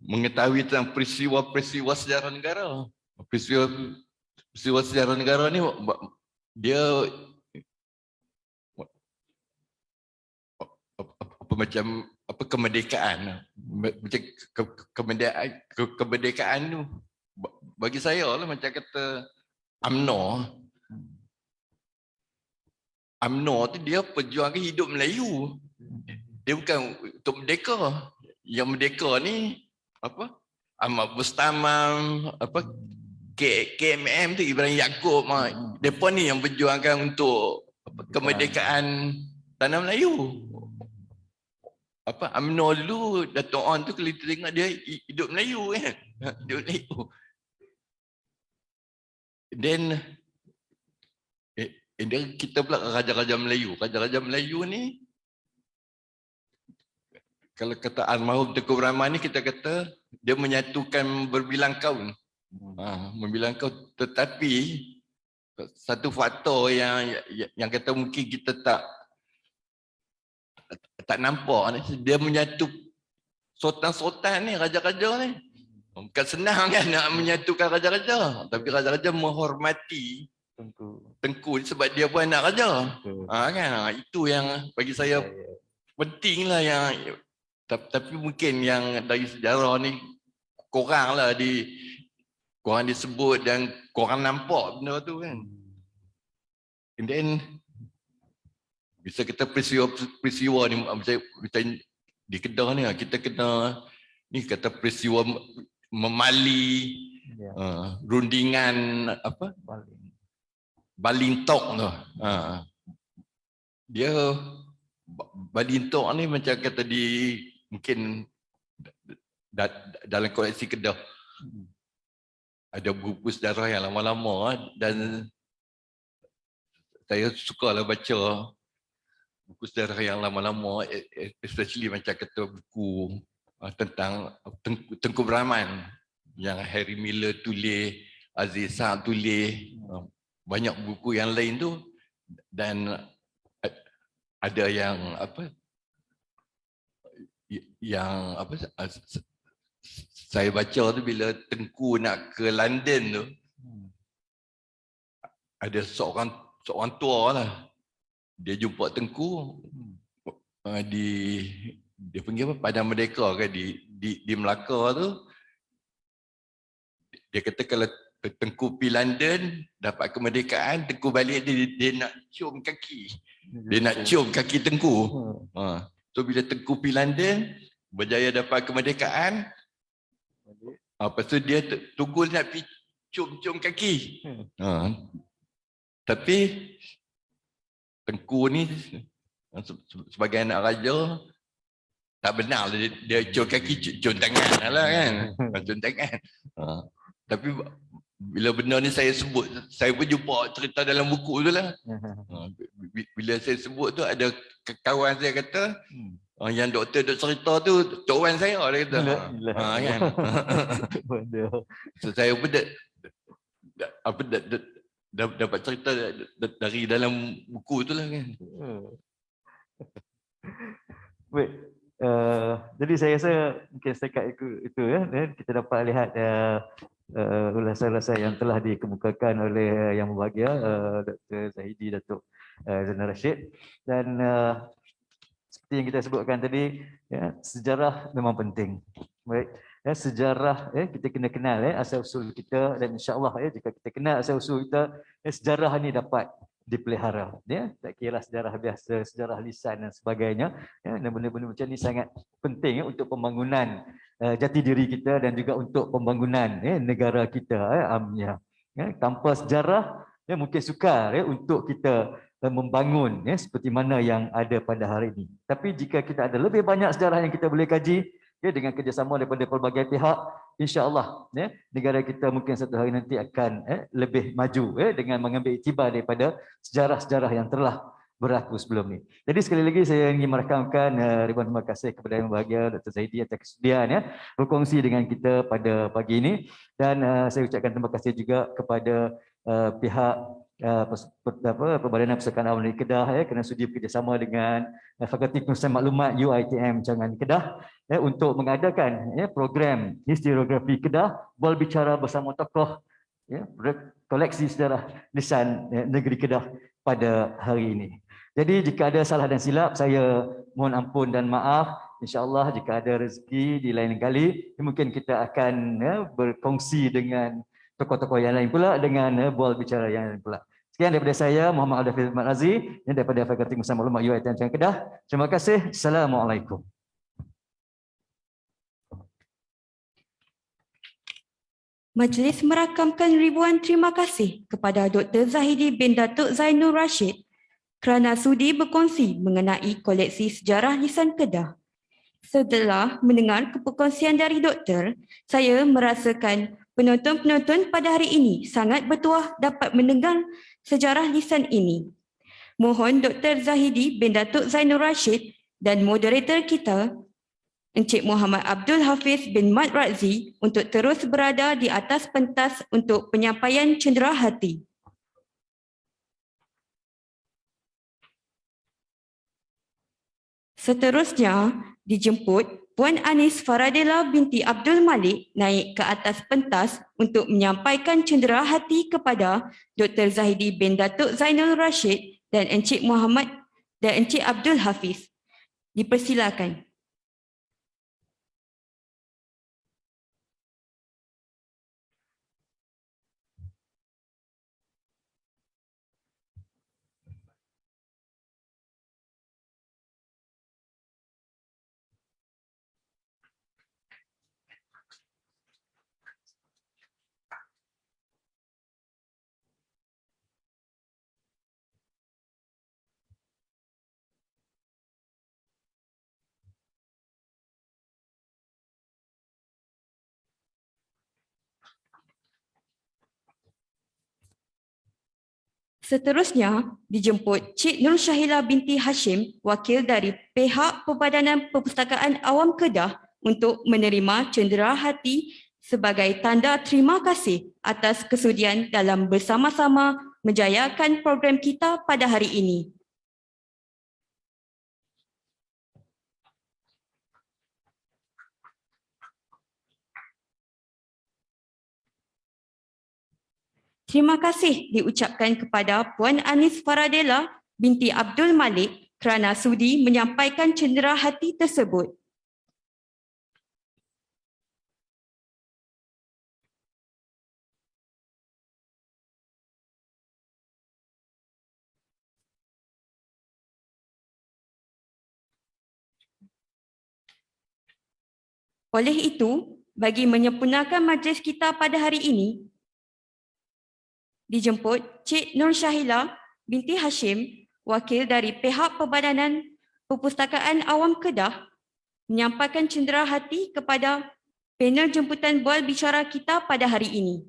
mengetahui tentang peristiwa sejarah negara. Peristiwa sejarah negara ni dia macam kemerdekaan. Macam kemerdekaan tu bagi saya lah macam kata UMNO tu dia perjuangkan hidup Melayu. Dia bukan untuk merdeka. Yang merdeka ni apa? Ahmad Bustamam, KMM tu, Ibrahim Yaakob. Depa ni yang berjuangkan untuk kemerdekaan tanah Melayu. UMNO dulu, Dato' On tu kalau kita tengok dia hidup Melayu kan. Hidup Melayu. Then kita pula Raja-Raja Melayu. Raja-Raja Melayu ni, kalau kata almarhum Tengku Rahman ni, kita kata dia menyatukan berbilang kaum. Berbilang kaum. Tetapi satu faktor yang kata mungkin kita tak nampak ni, dia menyatu sultan-sultan ni, raja-raja ni. Bukan senang kan nak menyatukan raja-raja, tapi raja-raja menghormati Tengku sebab dia pun anak raja. Kan? Itu yang bagi saya penting lah. Tapi mungkin yang dari sejarah ni korang disebut dan korang nampak benda tu kan. And then bisa kita peristiwa ni macam di Kedah ni, kita kena ni kata peristiwa memali, rundingan Balintok tu. Dia Balintok ni macam kata mungkin dalam koleksi Kedah ada buku sejarah yang lama-lama, dan saya sukalah baca buku sejarah yang lama-lama, especially macam kata buku tentang Tengku Rahman yang Harry Miller tulis, Aziz Saab tulis, banyak buku yang lain tu. Dan ada yang saya baca tu, bila Tengku nak ke London tu, ada seorang tua lah, dia jumpa Tengku, dia panggil apa, Padang Merdeka ke di Melaka tu, dia kata kalau Tengku pergi London dapat kemerdekaan, Tengku balik dia nak cium kaki. Dia nak cium kaki Tengku. So bila Tengku pergi London, berjaya dapat kemerdekaan, lepas tu dia tunggu nak pergi cium-cium kaki. Tapi Tengku ni sebagai anak raja, tak benar dia cium kaki, cium tangan lah kan. Cium tangan. Tapi bila benda ni saya sebut, saya pun jumpa cerita dalam buku tu lah. Bila saya sebut tu, ada kawan saya kata, yang doktor duk cerita tu, Tok Wan saya, dia kata. Kan? So saya pun dapat cerita dari dalam buku tu lah kan. Baik. Jadi saya rasa mungkin setakat itu ya, kita dapat lihat ulasan-ulasan yang telah dikemukakan oleh Yang Berbahagia Dr. Zahidi Datuk Zainal Rashid, dan seperti yang kita sebutkan tadi ya, sejarah memang penting. Baik, ya, sejarah kita kena kenal asal usul kita, dan insya-Allah jika kita kenal asal usul kita, sejarah ni dapat dipelihara, ya, tak kira sejarah biasa, sejarah lisan dan sebagainya, ya, dan benda-benda macam ni sangat penting untuk pembangunan jati diri kita dan juga untuk pembangunan negara kita amnya. Ya, tanpa sejarah mungkin sukar untuk kita membangun seperti mana yang ada pada hari ini. Tapi jika kita ada lebih banyak sejarah yang kita boleh kaji dengan kerjasama daripada pelbagai pihak, insya-Allah negara kita mungkin satu hari nanti akan lebih maju dengan mengambil iktibar daripada sejarah-sejarah yang telah berlaku sebelum ni. Jadi sekali lagi saya ingin merakamkan ribuan terima kasih kepada Yang Berbahagia Dr. Zahidi atas kesediaan berkongsi dengan kita pada pagi ini, dan saya ucapkan terima kasih juga kepada pihak Perbadanan Perpustakaan Awam Negeri Kedah kerana sudi bekerjasama dengan Fakulti Pengurusan Maklumat UiTM Changan Kedah untuk mengadakan program Historiografi Kedah, berbicara bersama tokoh koleksi sejarah lisan negeri Kedah pada hari ini. Jadi jika ada salah dan silap, saya mohon ampun dan maaf. InsyaAllah jika ada rezeki di lain kali, mungkin kita akan berkongsi dengan tokoh-tokoh yang lain pula, dengan bual bicara yang lain pula. Sekian daripada saya, Muhammad Abdul Hafiz Ahmad Razi, daripada Fakulti Pengurusan Maklumat UiTM Changan Kedah. Terima kasih. Assalamualaikum. Majlis merakamkan ribuan terima kasih kepada Dr. Zahidi bin Datuk Zainul Rashid kerana sudi berkongsi mengenai koleksi sejarah lisan Kedah. Setelah mendengar perkongsian dari doktor, saya merasakan penonton-penonton pada hari ini sangat bertuah dapat mendengar sejarah lisan ini. Mohon Dr. Zahidi bin Datuk Zainul Rashid dan moderator kita, Encik Muhammad Abdul Hafiz bin Mat Razi, untuk terus berada di atas pentas untuk penyampaian cenderahati. Seterusnya, dijemput Puan Anis Faradela binti Abdul Malik naik ke atas pentas untuk menyampaikan cenderahati kepada Dr. Zahidi bin Datuk Zainul Rashid dan Encik Muhammad dan Encik Abdul Hafiz. Dipersilakan. Seterusnya, dijemput Cik Nur Syahila binti Hashim, wakil dari pihak Perbadanan Perpustakaan Awam Kedah, untuk menerima cenderahati sebagai tanda terima kasih atas kesudian dalam bersama-sama menjayakan program kita pada hari ini. Terima kasih diucapkan kepada Puan Anis Faradela binti Abdul Malik, kerana sudi menyampaikan cendera hati tersebut. Oleh itu, bagi menyempurnakan majlis kita pada hari ini, dijemput Cik Nur Syahila binti Hashim, wakil dari pihak Perbadanan Perpustakaan Awam Kedah, menyampaikan cendera hati kepada panel jemputan bual bicara kita pada hari ini.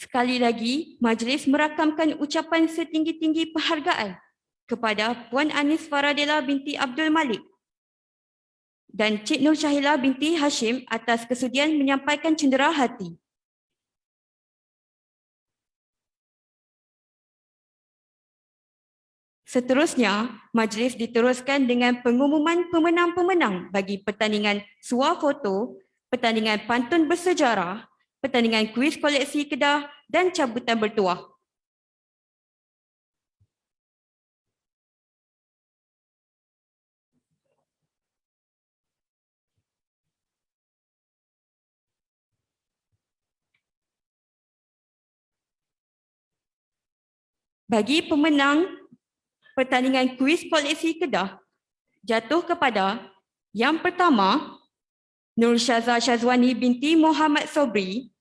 Sekali lagi, majlis merakamkan ucapan setinggi-tinggi penghargaan kepada Puan Anis Faradela binti Abdul Malik dan Cik Nur Syahila binti Hashim atas kesudian menyampaikan cendera hati. Seterusnya, majlis diteruskan dengan pengumuman pemenang-pemenang bagi pertandingan suafoto, pertandingan pantun bersejarah, pertandingan kuis koleksi Kedah dan cabutan bertuah. Bagi pemenang pertandingan kuis koleksi Kedah, jatuh kepada yang pertama, Nur Syaza Syazwani binti Muhammad Sobri.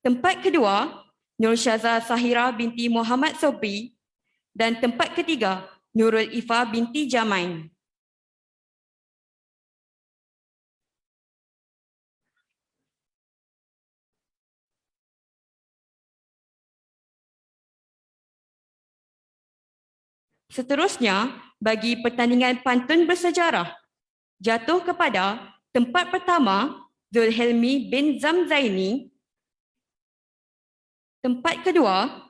Tempat kedua, Nur Syaza Sahira binti Muhammad Sobri. Dan tempat ketiga, Nurul Ifa binti Jamain. Seterusnya, bagi pertandingan pantun bersejarah, jatuh kepada tempat pertama, Zulhelmi bin Zamzaini. Tempat kedua,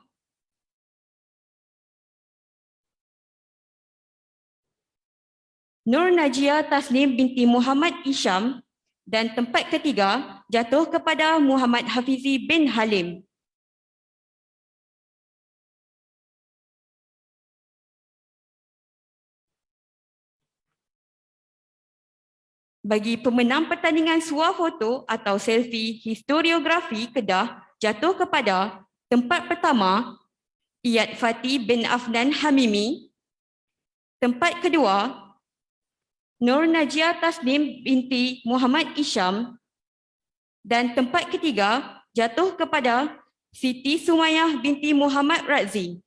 Nur Najia Taslim binti Muhammad Isham. Dan tempat ketiga, jatuh kepada Muhammad Hafizi bin Halim. Bagi pemenang pertandingan suafoto atau selfie historiografi Kedah, jatuh kepada tempat pertama, Iyad Fatih bin Afnan Hamimi. Tempat kedua, Nur Najia Taslim binti Muhammad Isham. Dan tempat ketiga, jatuh kepada Siti Sumayah binti Muhammad Razi.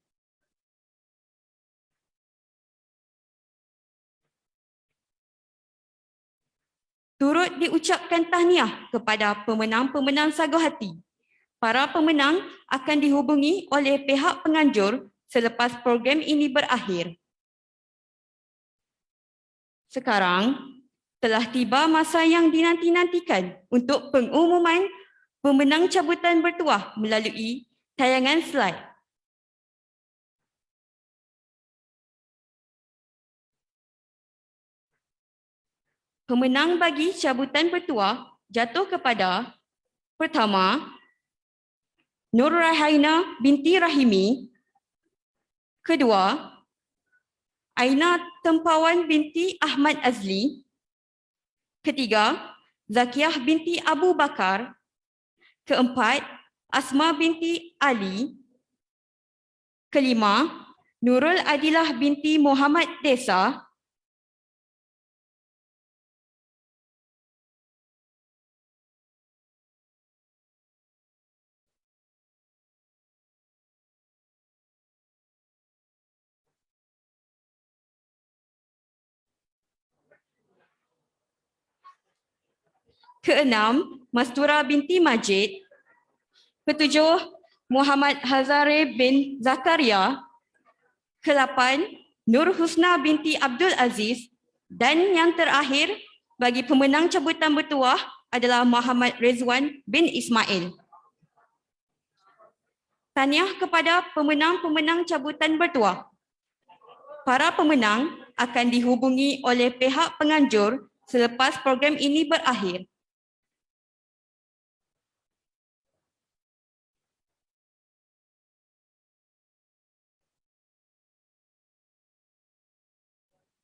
Turut diucapkan tahniah kepada pemenang-pemenang sagu hati. Para pemenang akan dihubungi oleh pihak penganjur selepas program ini berakhir. Sekarang, telah tiba masa yang dinanti-nantikan untuk pengumuman pemenang cabutan bertuah melalui tayangan slide. Pemenang bagi cabutan bertuah jatuh kepada pertama, Nur Rahaina binti Rahimi. Kedua, Aina Tempawan binti Ahmad Azli. Ketiga, Zakiyah binti Abu Bakar. Keempat, Asma binti Ali. Kelima, Nurul Adilah binti Muhammad Desa. Keenam, Mastura binti Majid. Ketujuh, Muhammad Hazare bin Zakaria. Kelapan, Nur Husna binti Abdul Aziz. Dan yang terakhir, bagi pemenang cabutan bertuah adalah Muhammad Rezwan bin Ismail. Tahniah kepada pemenang-pemenang cabutan bertuah. Para pemenang akan dihubungi oleh pihak penganjur selepas program ini berakhir.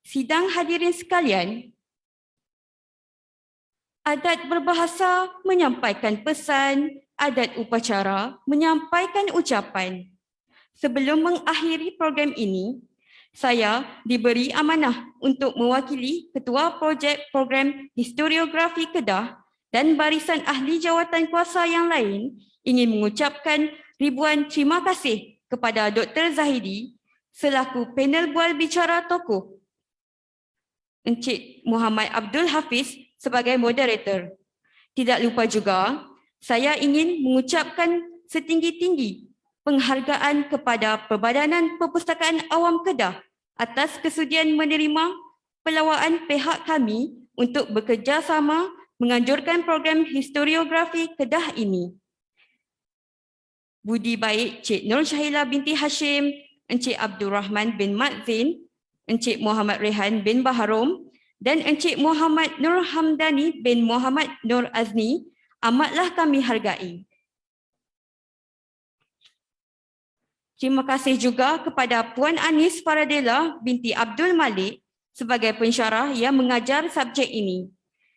Sidang hadirin sekalian, adat berbahasa menyampaikan pesan, adat upacara menyampaikan ucapan. Sebelum mengakhiri program ini, saya diberi amanah untuk mewakili Ketua Projek Program Historiografi Kedah dan barisan ahli jawatan kuasa yang lain ingin mengucapkan ribuan terima kasih kepada Dr. Zahidi selaku panel bual bicara tokoh, Encik Muhammad Abdul Hafiz sebagai moderator. Tidak lupa juga, saya ingin mengucapkan setinggi-tinggi penghargaan kepada Perbadanan Perpustakaan Awam Kedah atas kesudian menerima pelawaan pihak kami untuk bekerjasama menganjurkan program historiografi Kedah ini. Budi baik Cik Nur Syahila binti Hashim, Encik Abdul Rahman bin Mat Zain, Encik Muhammad Rehan bin Baharom dan Encik Muhammad Nur Hamdani bin Muhammad Nur Azni amatlah kami hargai. Terima kasih juga kepada Puan Anis Faradela binti Abdul Malik sebagai pensyarah yang mengajar subjek ini.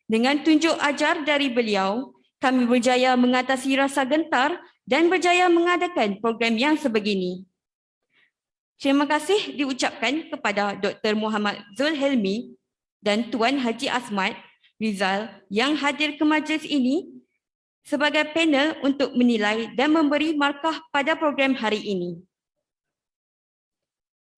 Dengan tunjuk ajar dari beliau, kami berjaya mengatasi rasa gentar dan berjaya mengadakan program yang sebegini. Terima kasih diucapkan kepada Dr. Muhammad Zulhelmi dan Tuan Haji Asmat Rizal yang hadir ke majlis ini sebagai panel untuk menilai dan memberi markah pada program hari ini.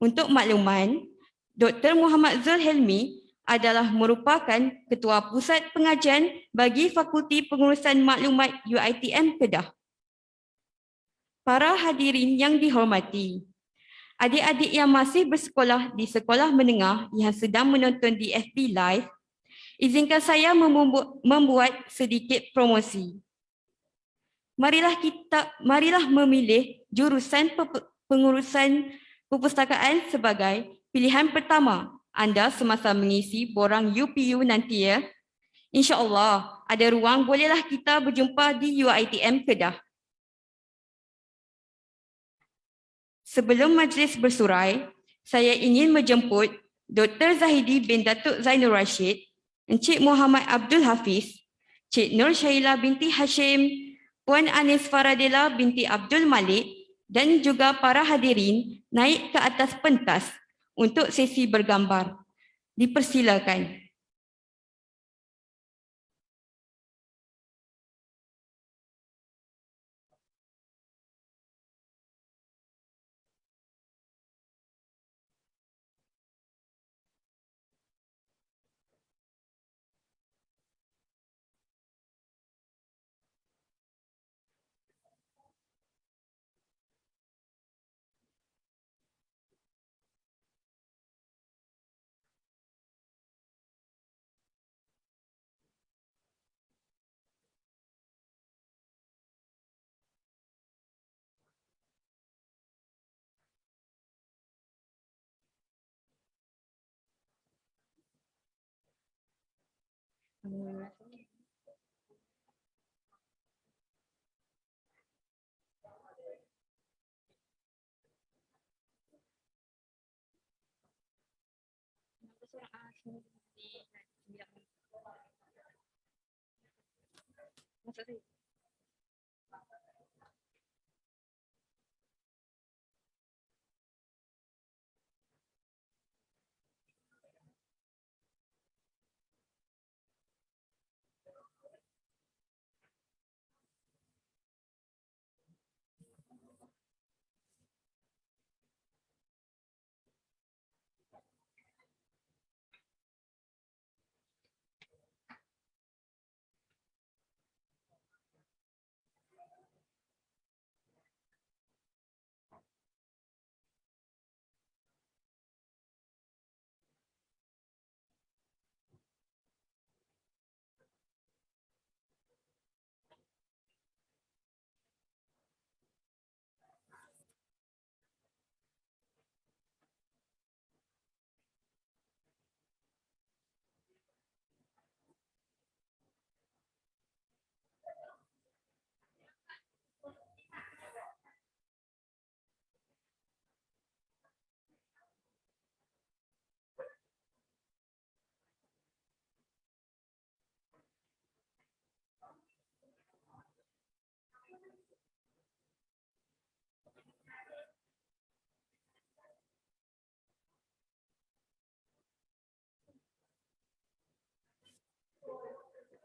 Untuk makluman, Dr. Muhammad Zulhelmi adalah merupakan Ketua Pusat Pengajian bagi Fakulti Pengurusan Maklumat UiTM Kedah. Para hadirin yang dihormati, adik-adik yang masih bersekolah di sekolah menengah yang sedang menonton di FB Live, izinkan saya membuat sedikit promosi. Marilah memilih jurusan pengurusan perpustakaan sebagai pilihan pertama anda semasa mengisi borang UPU nanti ya. InsyaAllah ada ruang, bolehlah kita berjumpa di UiTM Kedah. Sebelum majlis bersurai, saya ingin menjemput Dr. Zahidi bin Datuk Zainul Rashid, Encik Muhammad Abdul Hafiz, Cik Nur Syahila binti Hashim, Puan Anis Faradela binti Abdul Malik dan juga para hadirin naik ke atas pentas untuk sesi bergambar. Dipersilakan.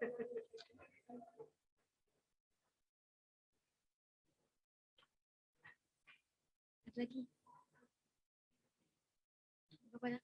Satu lagi. Berapa dah?